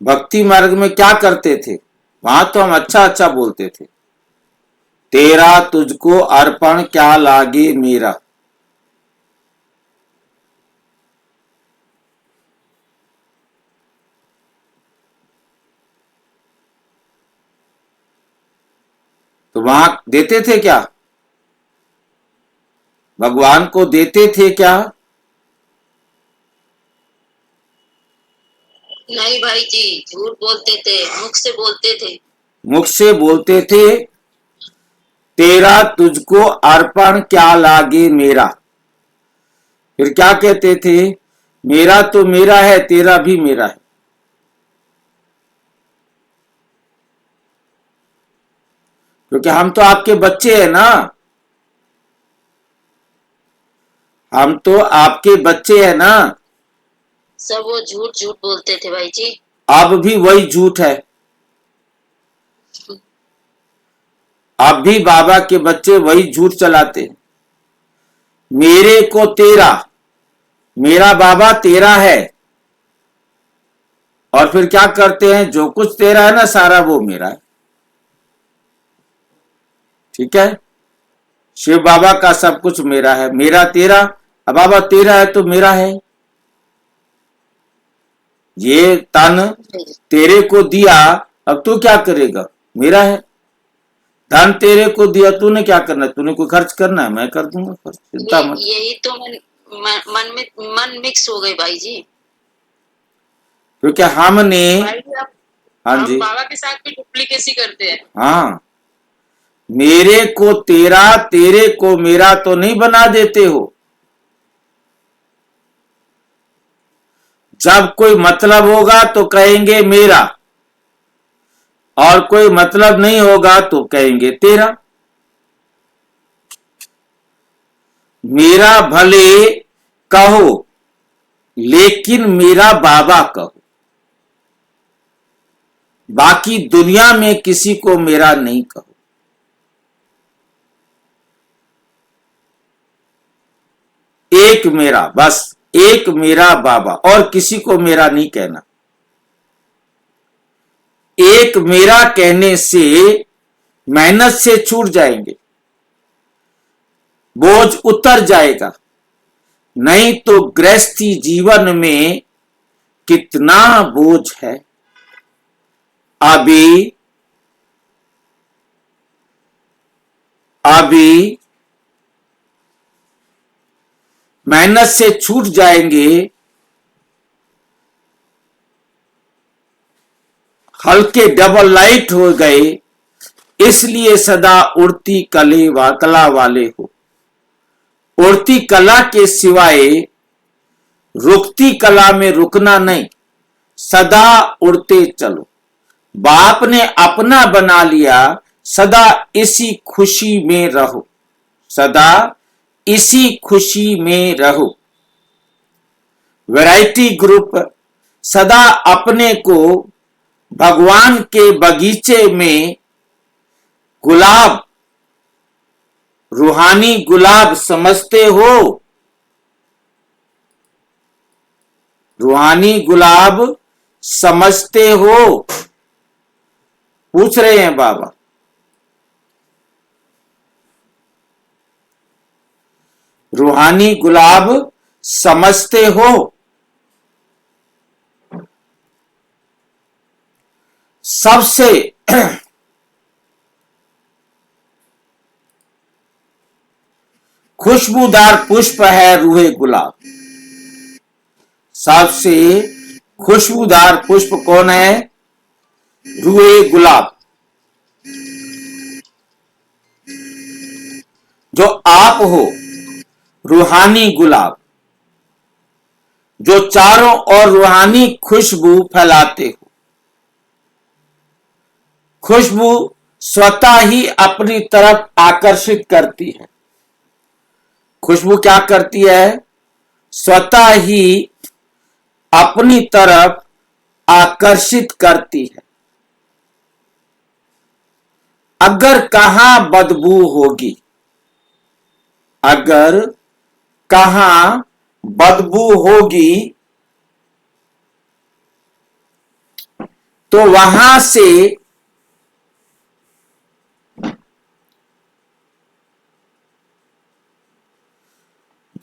भक्ति मार्ग में क्या करते थे? वहां तो हम अच्छा अच्छा बोलते थे। तेरा तुझको अर्पण क्या लागे मेरा। तो वहां देते थे क्या? भगवान को देते थे क्या? नहीं भाई जी, झूठ बोलते थे, मुख से बोलते थे। मुख से बोलते थे तेरा तुझको अर्पण क्या लागे मेरा। फिर क्या कहते थे? मेरा तो मेरा है, तेरा भी मेरा है। क्योंकि हम तो आपके बच्चे हैं ना, हम तो आपके बच्चे हैं ना। सब वो झूठ झूठ बोलते थे भाई जी। अब भी वही झूठ है। अब भी बाबा के बच्चे वही झूठ चलाते हैं। मेरे को तेरा, मेरा बाबा तेरा है। और फिर क्या करते हैं? जो कुछ तेरा है ना सारा वो मेरा है। ठीक है? शिव बाबा का सब कुछ मेरा है, मेरा तेरा। अब बाबा तेरा है तो मेरा है। ये तन तेरे को दिया, अब तू क्या करेगा? मेरा है। धन तेरे को दिया, तूने क्या करना है? तूने कोई खर्च करना है? मैं कर दूंगा खर्च, चिंता मत। यही तो मन मिक्स हो गए भाई जी। क्योंकि हमने, हाँ जी, बाबा के साथ भी डुप्लीकेसी करते हैं। हाँ, मेरे को तेरा, तेरे को मेरा तो नहीं बना देते हो। जब कोई मतलब होगा तो कहेंगे मेरा, और कोई मतलब नहीं होगा तो कहेंगे तेरा। मेरा भले कहो लेकिन मेरा बाबा कहो। बाकी दुनिया में किसी को मेरा नहीं कहो। एक मेरा, बस एक मेरा बाबा, और किसी को मेरा नहीं कहना। एक मेरा कहने से मेहनत से छूट जाएंगे, बोझ उतर जाएगा। नहीं तो गृहस्थी जीवन में कितना बोझ है। अभी मेहनत से छूट जाएंगे, हल्के डबल लाइट हो गए, इसलिए सदा उड़ती कला वाले हो। उड़ती कला के सिवाय रुकती कला में रुकना नहीं, सदा उड़ते चलो। बाप ने अपना बना लिया, सदा इसी खुशी में रहो, सदा इसी खुशी में रहो। वैरायटी ग्रुप सदा अपने को भगवान के बगीचे में गुलाब, रूहानी गुलाब समझते हो। रूहानी गुलाब समझते हो, पूछ रहे हैं बाबा। रूहानी गुलाब समझते हो। सबसे खुशबूदार पुष्प है रूहे गुलाब। सबसे खुशबूदार पुष्प कौन है? रूहे गुलाब। जो आप हो, रूहानी गुलाब, जो चारों ओर रूहानी खुशबू फैलाते हो। खुशबू स्वतः ही अपनी तरफ आकर्षित करती है। खुशबू क्या करती है? स्वतः ही अपनी तरफ आकर्षित करती है। अगर कहां बदबू होगी, अगर कहां बदबू होगी, तो वहां से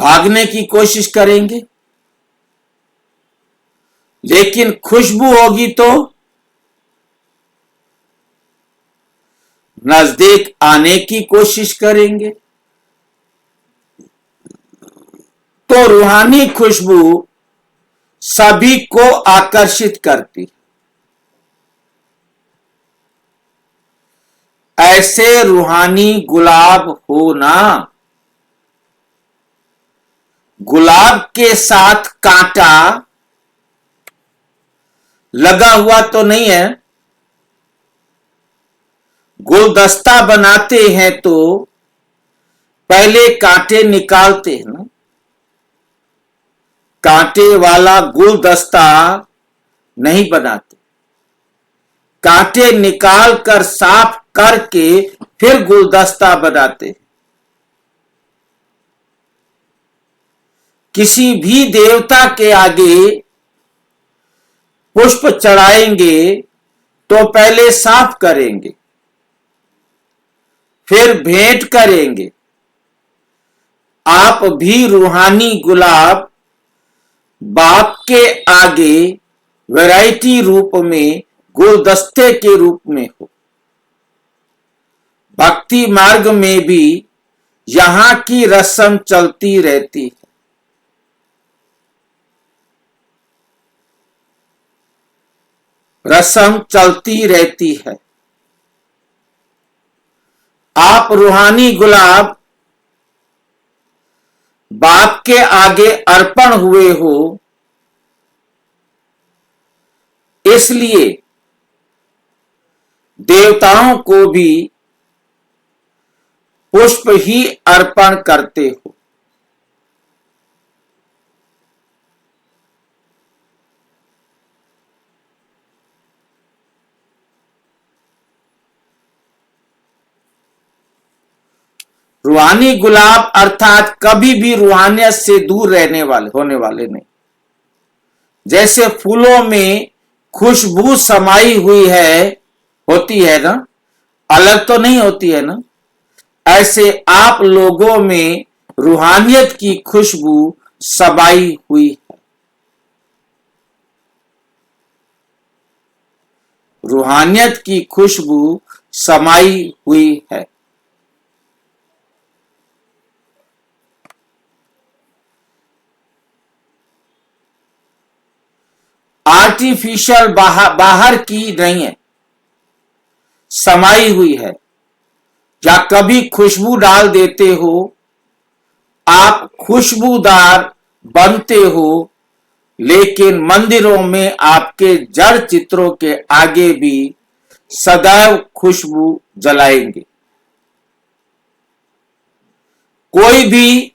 भागने की कोशिश करेंगे। लेकिन खुशबू होगी तो नजदीक आने की कोशिश करेंगे। तो रूहानी खुशबू सभी को आकर्षित करती है। ऐसे रूहानी गुलाब हो ना। गुलाब के साथ कांटा लगा हुआ तो नहीं है। गुलदस्ता बनाते हैं तो पहले कांटे निकालते हैं ना। कांटे वाला गुलदस्ता नहीं बनाते, कांटे निकाल कर साफ करके फिर गुलदस्ता बनाते। किसी भी देवता के आगे पुष्प चढ़ाएंगे तो पहले साफ करेंगे, फिर भेंट करेंगे। आप भी रूहानी गुलाब बाप के आगे वैरायटी रूप में, गुलदस्ते के रूप में हो। भक्ति मार्ग में भी यहां की रस्म चलती रहती है। रस्म चलती रहती है। आप रूहानी गुलाब बाप के आगे अर्पण हुए हो, इसलिए देवताओं को भी पुष्प ही अर्पण करते हो। रूहानी गुलाब अर्थात कभी भी रूहानियत से दूर होने वाले नहीं। जैसे फूलों में खुशबू समाई हुई है, होती है ना, अलग तो नहीं होती है ना। ऐसे आप लोगों में रूहानियत की खुशबू समाई हुई है। रूहानियत की खुशबू समाई हुई है। आर्टिफिशियल बाहर की नहीं है, समाई हुई है। या कभी खुशबू डाल देते हो, आप खुशबूदार बनते हो, लेकिन मंदिरों में आपके जड़ चित्रों के आगे भी सदैव खुशबू जलाएंगे। कोई भी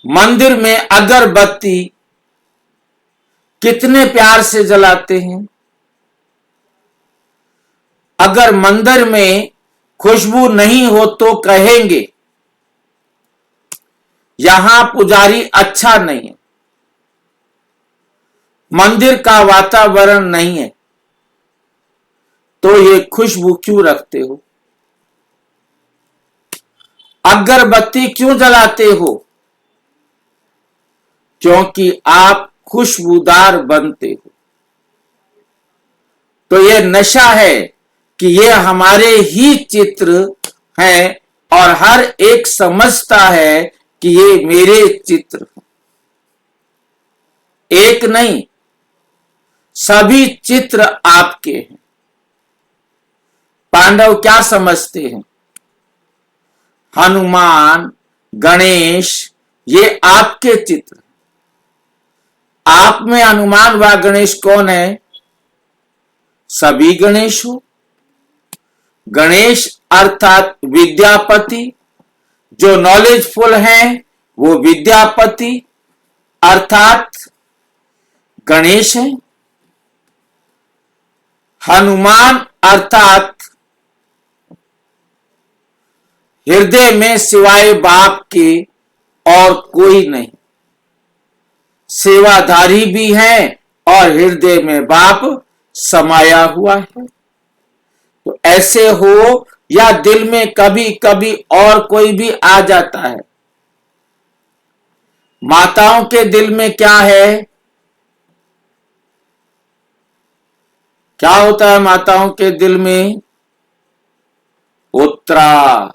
मंदिर में अगरबत्ती कितने प्यार से जलाते हैं। अगर मंदिर में खुशबू नहीं हो तो कहेंगे यहां पुजारी अच्छा नहीं है, मंदिर का वातावरण नहीं है, तो ये खुशबू क्यों रखते हो? अगरबत्ती क्यों जलाते हो? क्योंकि आप खुशबूदार बनते हो। तो ये नशा है कि ये हमारे ही चित्र हैं और हर एक समझता है कि ये मेरे चित्र हैं। एक नहीं, सभी चित्र आपके हैं। पांडव क्या समझते हैं? हनुमान, गणेश, ये आपके चित्र। आप में हनुमान व गणेश कौन है? सभी गणेश हो। गणेश अर्थात विद्यापति, जो नॉलेजफुल हैं वो विद्यापति अर्थात गणेश है। हनुमान अर्थात हृदय में सिवाय बाप के और कोई नहीं, सेवाधारी भी है और हृदय में बाप समाया हुआ है। तो ऐसे हो या दिल में कभी कभी और कोई भी आ जाता है। माताओं के दिल में क्या है? क्या होता है माताओं के दिल में? उत्तरा,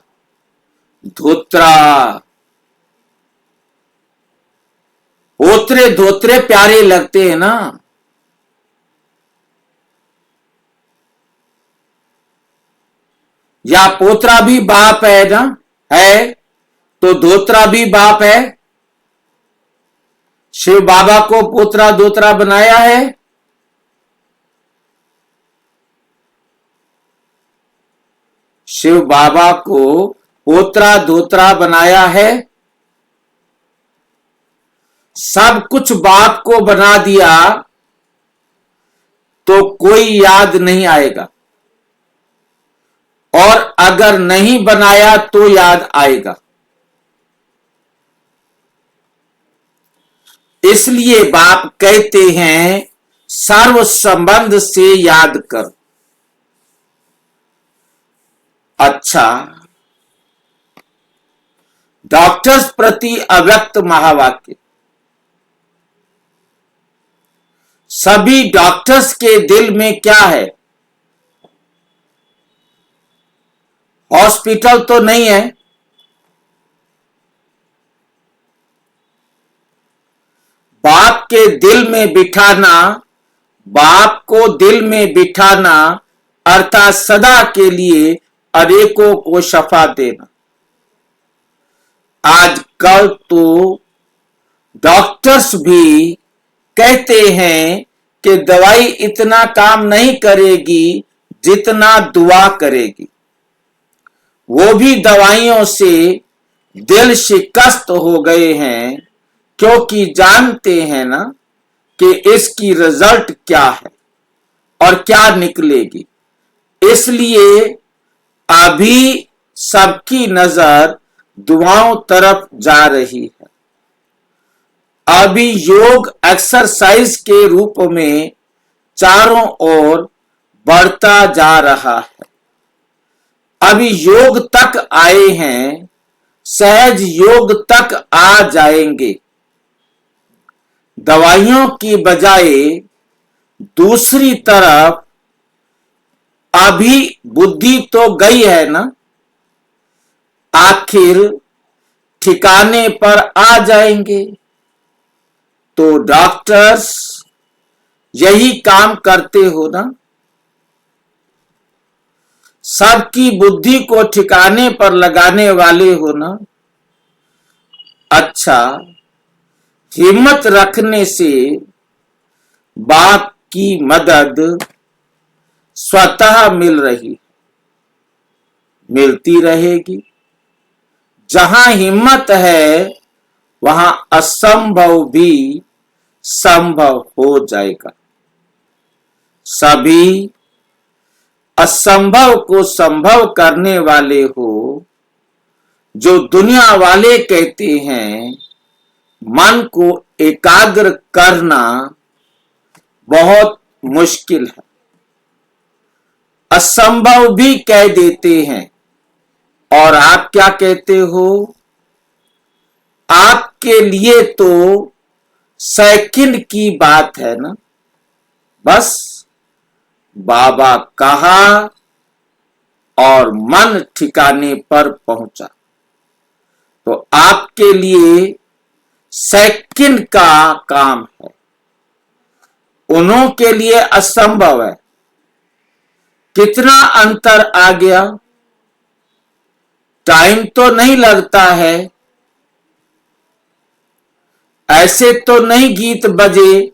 धोत्रा। ओतरे धोत्रे प्यारे लगते हैं ना। या पोतरा भी बाप है ना, है तो धोत्रा भी बाप है। शिव बाबा को पोतरा धोत्रा बनाया है। शिव बाबा को पोतरा धोत्रा बनाया है। सब कुछ बाप को बना दिया तो कोई याद नहीं आएगा, और अगर नहीं बनाया तो याद आएगा। इसलिए बाप कहते हैं सर्व संबंध से याद करो। अच्छा, डॉक्टर्स प्रति अव्यक्त महावाक्य। सभी डॉक्टर्स के दिल में क्या है? हॉस्पिटल तो नहीं है। बाप के दिल में बिठाना, बाप को दिल में बिठाना अर्थात सदा के लिए अनेकों को शफा देना। आजकल तो डॉक्टर्स भी कहते हैं कि दवाई इतना काम नहीं करेगी जितना दुआ करेगी। वो भी दवाइयों से दिल शिकस्त हो गए हैं, क्योंकि जानते हैं ना कि इसकी रिजल्ट क्या है और क्या निकलेगी। इसलिए अभी सबकी नजर दुआओं तरफ जा रही है। अभी योग एक्सरसाइज के रूप में चारों ओर बढ़ता जा रहा है। अभी योग तक आए हैं, सहज योग तक आ जाएंगे। दवाइयों की बजाय दूसरी तरफ अभी बुद्धि तो गई है ना, आखिर ठिकाने पर आ जाएंगे। तो डॉक्टर्स यही काम करते हो ना? सबकी बुद्धि को ठिकाने पर लगाने वाले हो ना? अच्छा, हिम्मत रखने से बाप की मदद स्वतः मिल रही, मिलती रहेगी। जहां हिम्मत है वहां असंभव भी संभव हो जाएगा। सभी असंभव को संभव करने वाले हो, जो दुनिया वाले कहते हैं मन को एकाग्र करना बहुत मुश्किल है, असंभव भी कह देते हैं। और आप क्या कहते हो? आपके लिए तो सेकंड की बात है ना, बस बाबा कहा और मन ठिकाने पर पहुंचा, तो आपके लिए सेकंड का काम है, उन्हों के लिए असंभव है। कितना अंतर आ गया? टाइम तो नहीं लगता है, ऐसे तो नहीं गीत बजे,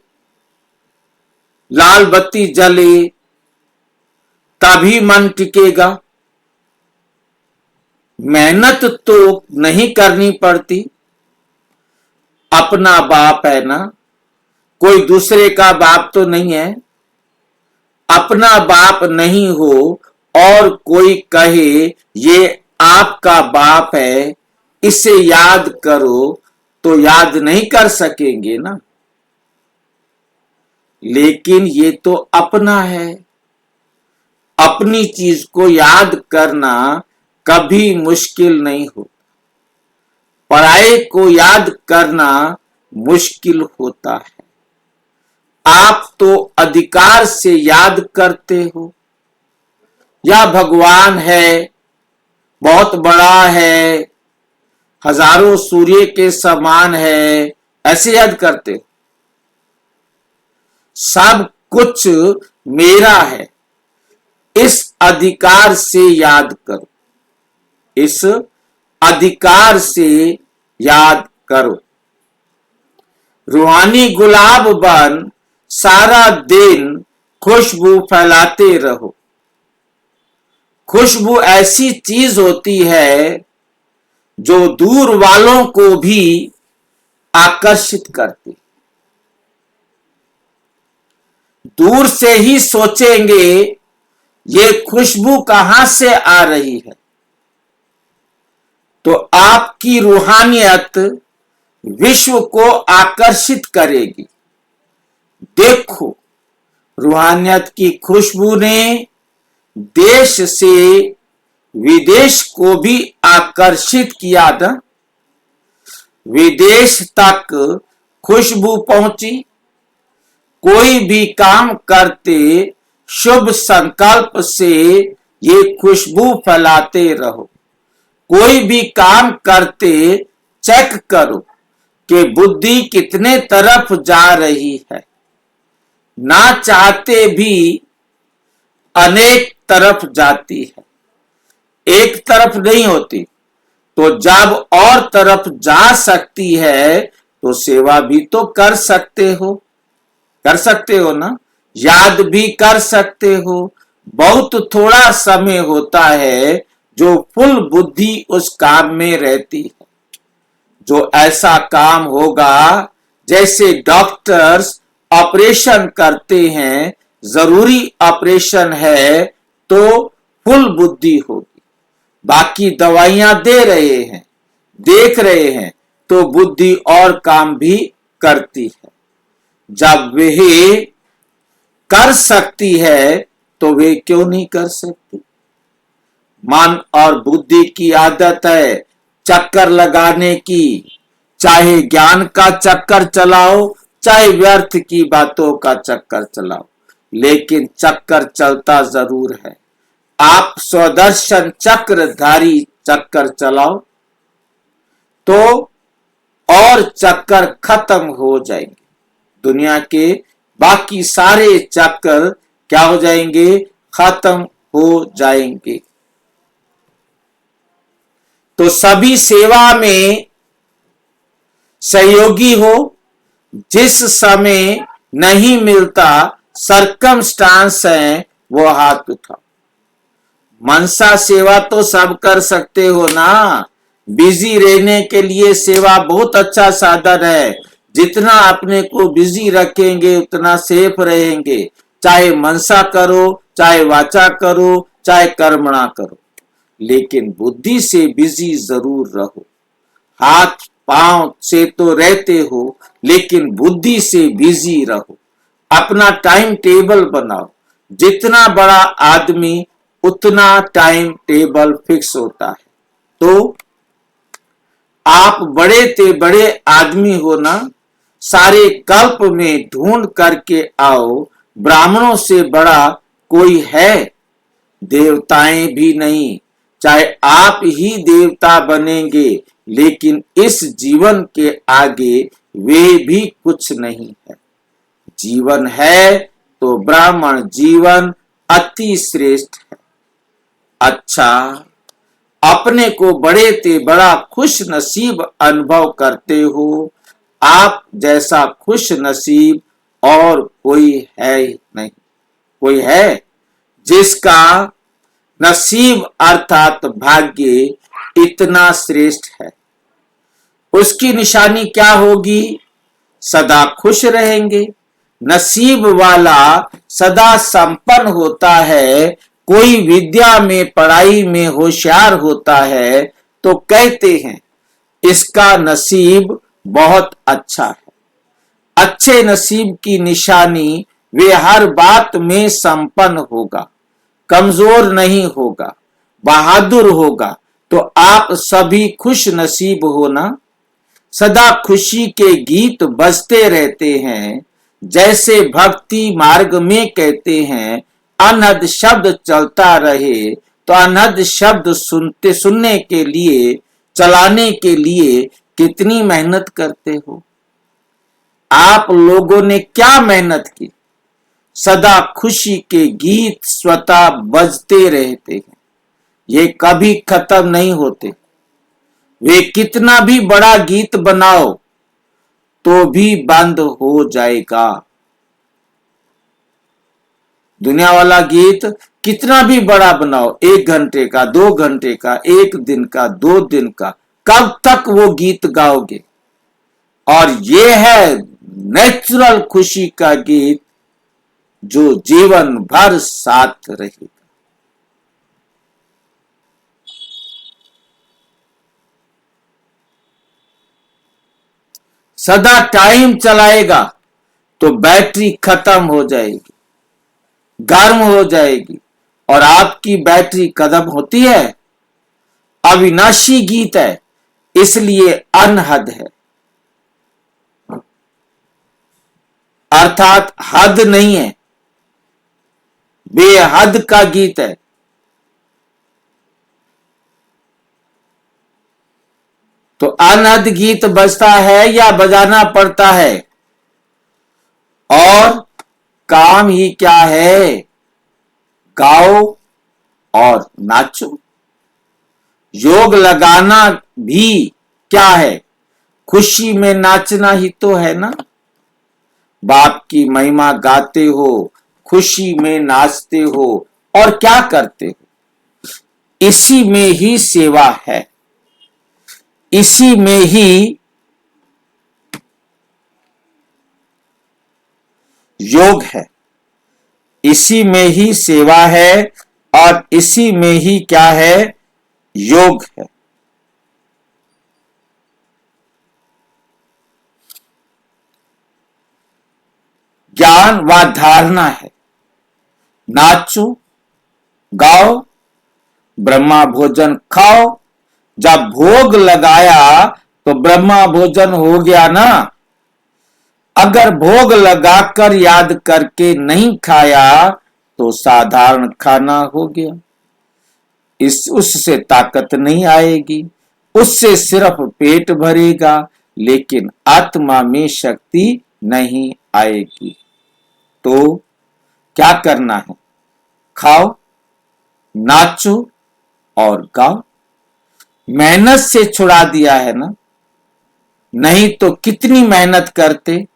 लाल बत्ती जले तभी मन टिकेगा। मेहनत तो नहीं करनी पड़ती, अपना बाप है ना, कोई दूसरे का बाप तो नहीं है। अपना बाप नहीं हो और कोई कहे ये आपका बाप है, इसे याद करो, तो याद नहीं कर सकेंगे ना। लेकिन ये तो अपना है, अपनी चीज को याद करना कभी मुश्किल नहीं हो, पराये को याद करना मुश्किल होता है। आप तो अधिकार से याद करते हो, या भगवान है, बहुत बड़ा है, हजारों सूर्य के समान है, ऐसे याद करते हो। सब कुछ मेरा है, इस अधिकार से याद करो, इस अधिकार से याद करो। रूहानी गुलाब बन सारा दिन खुशबू फैलाते रहो। खुशबू ऐसी चीज होती है जो दूर वालों को भी आकर्षित करती। दूर से ही सोचेंगे ये खुशबू कहां से आ रही है, तो आपकी रूहानियत विश्व को आकर्षित करेगी। देखो, रूहानियत की खुशबू ने देश से विदेश को भी आकर्षित किया था। विदेश तक खुशबू पहुंची। कोई भी काम करते शुभ संकल्प से ये खुशबू फैलाते रहो। कोई भी काम करते चेक करो कि बुद्धि कितने तरफ जा रही है। ना चाहते भी अनेक तरफ जाती है, एक तरफ नहीं होती। तो जब और तरफ जा सकती है तो सेवा भी तो कर सकते हो, कर सकते हो ना, याद भी कर सकते हो। बहुत थोड़ा समय होता है जो फुल बुद्धि उस काम में रहती है। जो ऐसा काम होगा जैसे डॉक्टर्स ऑपरेशन करते हैं, जरूरी ऑपरेशन है तो फुल बुद्धि होगी। बाकी दवाइयां दे रहे हैं, देख रहे हैं, तो बुद्धि और काम भी करती है। जब वे कर सकती है तो वे क्यों नहीं कर सकती? मन और बुद्धि की आदत है चक्कर लगाने की। चाहे ज्ञान का चक्कर चलाओ, चाहे व्यर्थ की बातों का चक्कर चलाओ, लेकिन चक्कर चलता जरूर है। आप स्वदर्शन चक्रधारी चक्कर चलाओ तो और चक्कर खत्म हो जाएंगे। दुनिया के बाकी सारे चक्कर क्या हो जाएंगे, खत्म हो जाएंगे। तो सभी सेवा में सहयोगी हो। जिस समय नहीं मिलता, सरकमस्टांस है, वो हाथ उठाओ। मनसा सेवा तो सब कर सकते हो ना। बिजी रहने के लिए सेवा बहुत अच्छा साधन है। जितना अपने को बिजी रखेंगे उतना सेफ रहेंगे। चाहे मनसा करो, चाहे वाचा करो, चाहे कर्मणा करो, लेकिन बुद्धि से बिजी जरूर रहो। हाथ पांव से तो रहते हो, लेकिन बुद्धि से बिजी रहो। अपना टाइम टेबल बनाओ। जितना बड़ा आदमी उतना टाइम टेबल फिक्स होता है। तो आप बड़े ते बड़े आदमी हो ना, सारे कल्प में ढूंढ करके आओ। ब्राह्मणों से बड़ा कोई है? देवताएं भी नहीं। चाहे आप ही देवता बनेंगे, लेकिन इस जीवन के आगे वे भी कुछ नहीं है। जीवन है तो ब्राह्मण जीवन अति श्रेष्ठ है। अच्छा, अपने को बड़े ते बड़ा खुश नसीब अनुभव करते हो। आप जैसा खुश नसीब और कोई है नहीं। कोई है जिसका नसीब अर्थात भाग्य इतना श्रेष्ठ है? उसकी निशानी क्या होगी? सदा खुश रहेंगे। नसीब वाला सदा संपन्न होता है। कोई विद्या में पढ़ाई में होशियार होता है तो कहते हैं इसका नसीब बहुत अच्छा है। अच्छे नसीब की निशानी, वे हर बात में संपन्न होगा, कमजोर नहीं होगा, बहादुर होगा। तो आप सभी खुश नसीब हो ना। सदा खुशी के गीत बजते रहते हैं। जैसे भक्ति मार्ग में कहते हैं, अनहद शब्द चलता रहे। तो अनहद शब्द सुनने के लिए, चलाने के लिए कितनी मेहनत करते हो? आप लोगों ने क्या मेहनत की? सदा खुशी के गीत स्वतः बजते रहते हैं। ये कभी खत्म नहीं होते। वे कितना भी बड़ा गीत बनाओ तो भी बंद हो जाएगा। दुनिया वाला गीत कितना भी बड़ा बनाओ, 1 घंटे का, 2 घंटे का, 1 दिन का, 2 दिन का, कब तक वो गीत गाओगे? और ये है नेचुरल खुशी का गीत जो जीवन भर साथ रहेगा। सदा टाइम चलाएगा तो बैटरी खत्म हो जाएगी, गर्म हो जाएगी। और आपकी बैटरी कदम होती है, अविनाशी गीत है, इसलिए अनहद है। अर्थात हद नहीं है, बेहद का गीत है। तो अनहद गीत बजता है या बजाना पड़ता है? और काम ही क्या है? गाओ और नाचो। योग लगाना भी क्या है? खुशी में नाचना ही तो है ना। बाप की महिमा गाते हो, खुशी में नाचते हो, और क्या करते हो? इसी में ही सेवा है, इसी में ही योग है, इसी में ही सेवा है, और इसी में ही क्या है? योग है। ज्ञान व धारणा है। नाचो, गाओ, ब्रह्मा भोजन खाओ। जब भोग लगाया तो ब्रह्मा भोजन हो गया ना। अगर भोग लगाकर याद करके नहीं खाया तो साधारण खाना हो गया। उससे ताकत नहीं आएगी, उससे सिर्फ पेट भरेगा, लेकिन आत्मा में शक्ति नहीं आएगी। तो क्या करना है? खाओ, नाचो और गाओ। मेहनत से छुड़ा दिया है ना, नहीं तो कितनी मेहनत करते।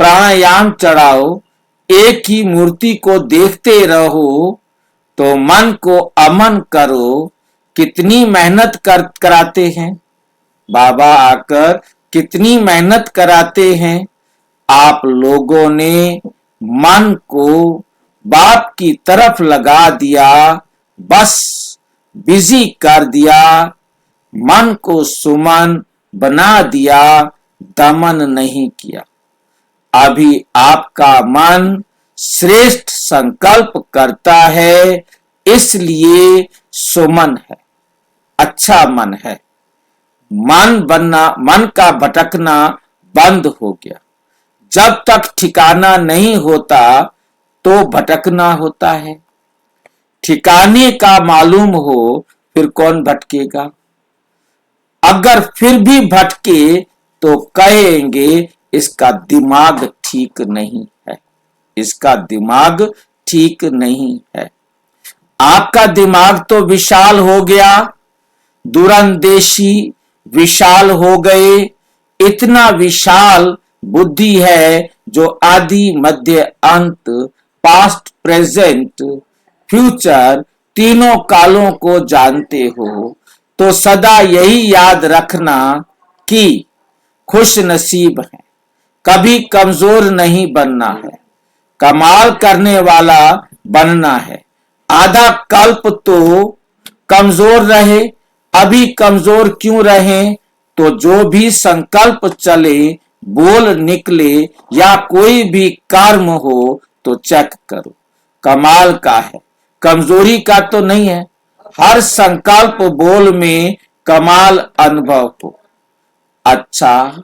प्राणायाम चढ़ाओ, एक ही मूर्ति को देखते रहो, तो मन को अमन करो। कितनी मेहनत कराते हैं बाबा आकर, कितनी मेहनत कराते हैं। आप लोगों ने मन को बाप की तरफ लगा दिया, बस बिजी कर दिया, मन को सुमन बना दिया, दमन नहीं किया। अभी आपका मन श्रेष्ठ संकल्प करता है, इसलिए सुमन है, अच्छा मन है। मन का भटकना बंद हो गया। जब तक ठिकाना नहीं होता तो भटकना होता है। ठिकाने का मालूम हो फिर कौन भटकेगा। अगर फिर भी भटके तो कहेंगे इसका दिमाग ठीक नहीं है, इसका दिमाग ठीक नहीं है। आपका दिमाग तो विशाल हो गया, दूरंदेशी विशाल हो गए। इतना विशाल बुद्धि है जो आदि मध्य अंत, पास्ट प्रेजेंट फ्यूचर तीनों कालों को जानते हो, तो सदा यही याद रखना कि खुश नसीब है, कभी कमजोर नहीं बनना है, कमाल करने वाला बनना है। आधा कल्प तो कमजोर रहे, अभी कमजोर क्यों रहे? तो जो भी संकल्प चले, बोल निकले या कोई भी कर्म हो तो चेक करो, कमाल का है, कमजोरी का तो नहीं है। हर संकल्प बोल में कमाल अनुभव हो। अच्छा,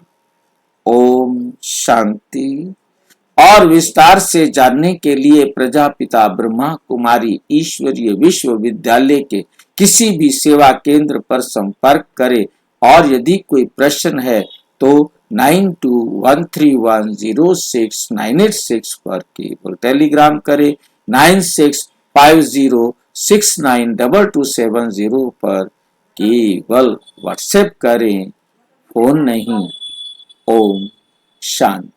ओम शांति। और विस्तार से जानने के लिए प्रजापिता ब्रह्मा कुमारी ईश्वरीय विश्वविद्यालय के किसी भी सेवा केंद्र पर संपर्क करें। और यदि कोई प्रश्न है तो 9213106986 पर केवल टेलीग्राम करें, 9650692270 पर केवल व्हाट्सएप करें, फोन नहीं। ओम शांति।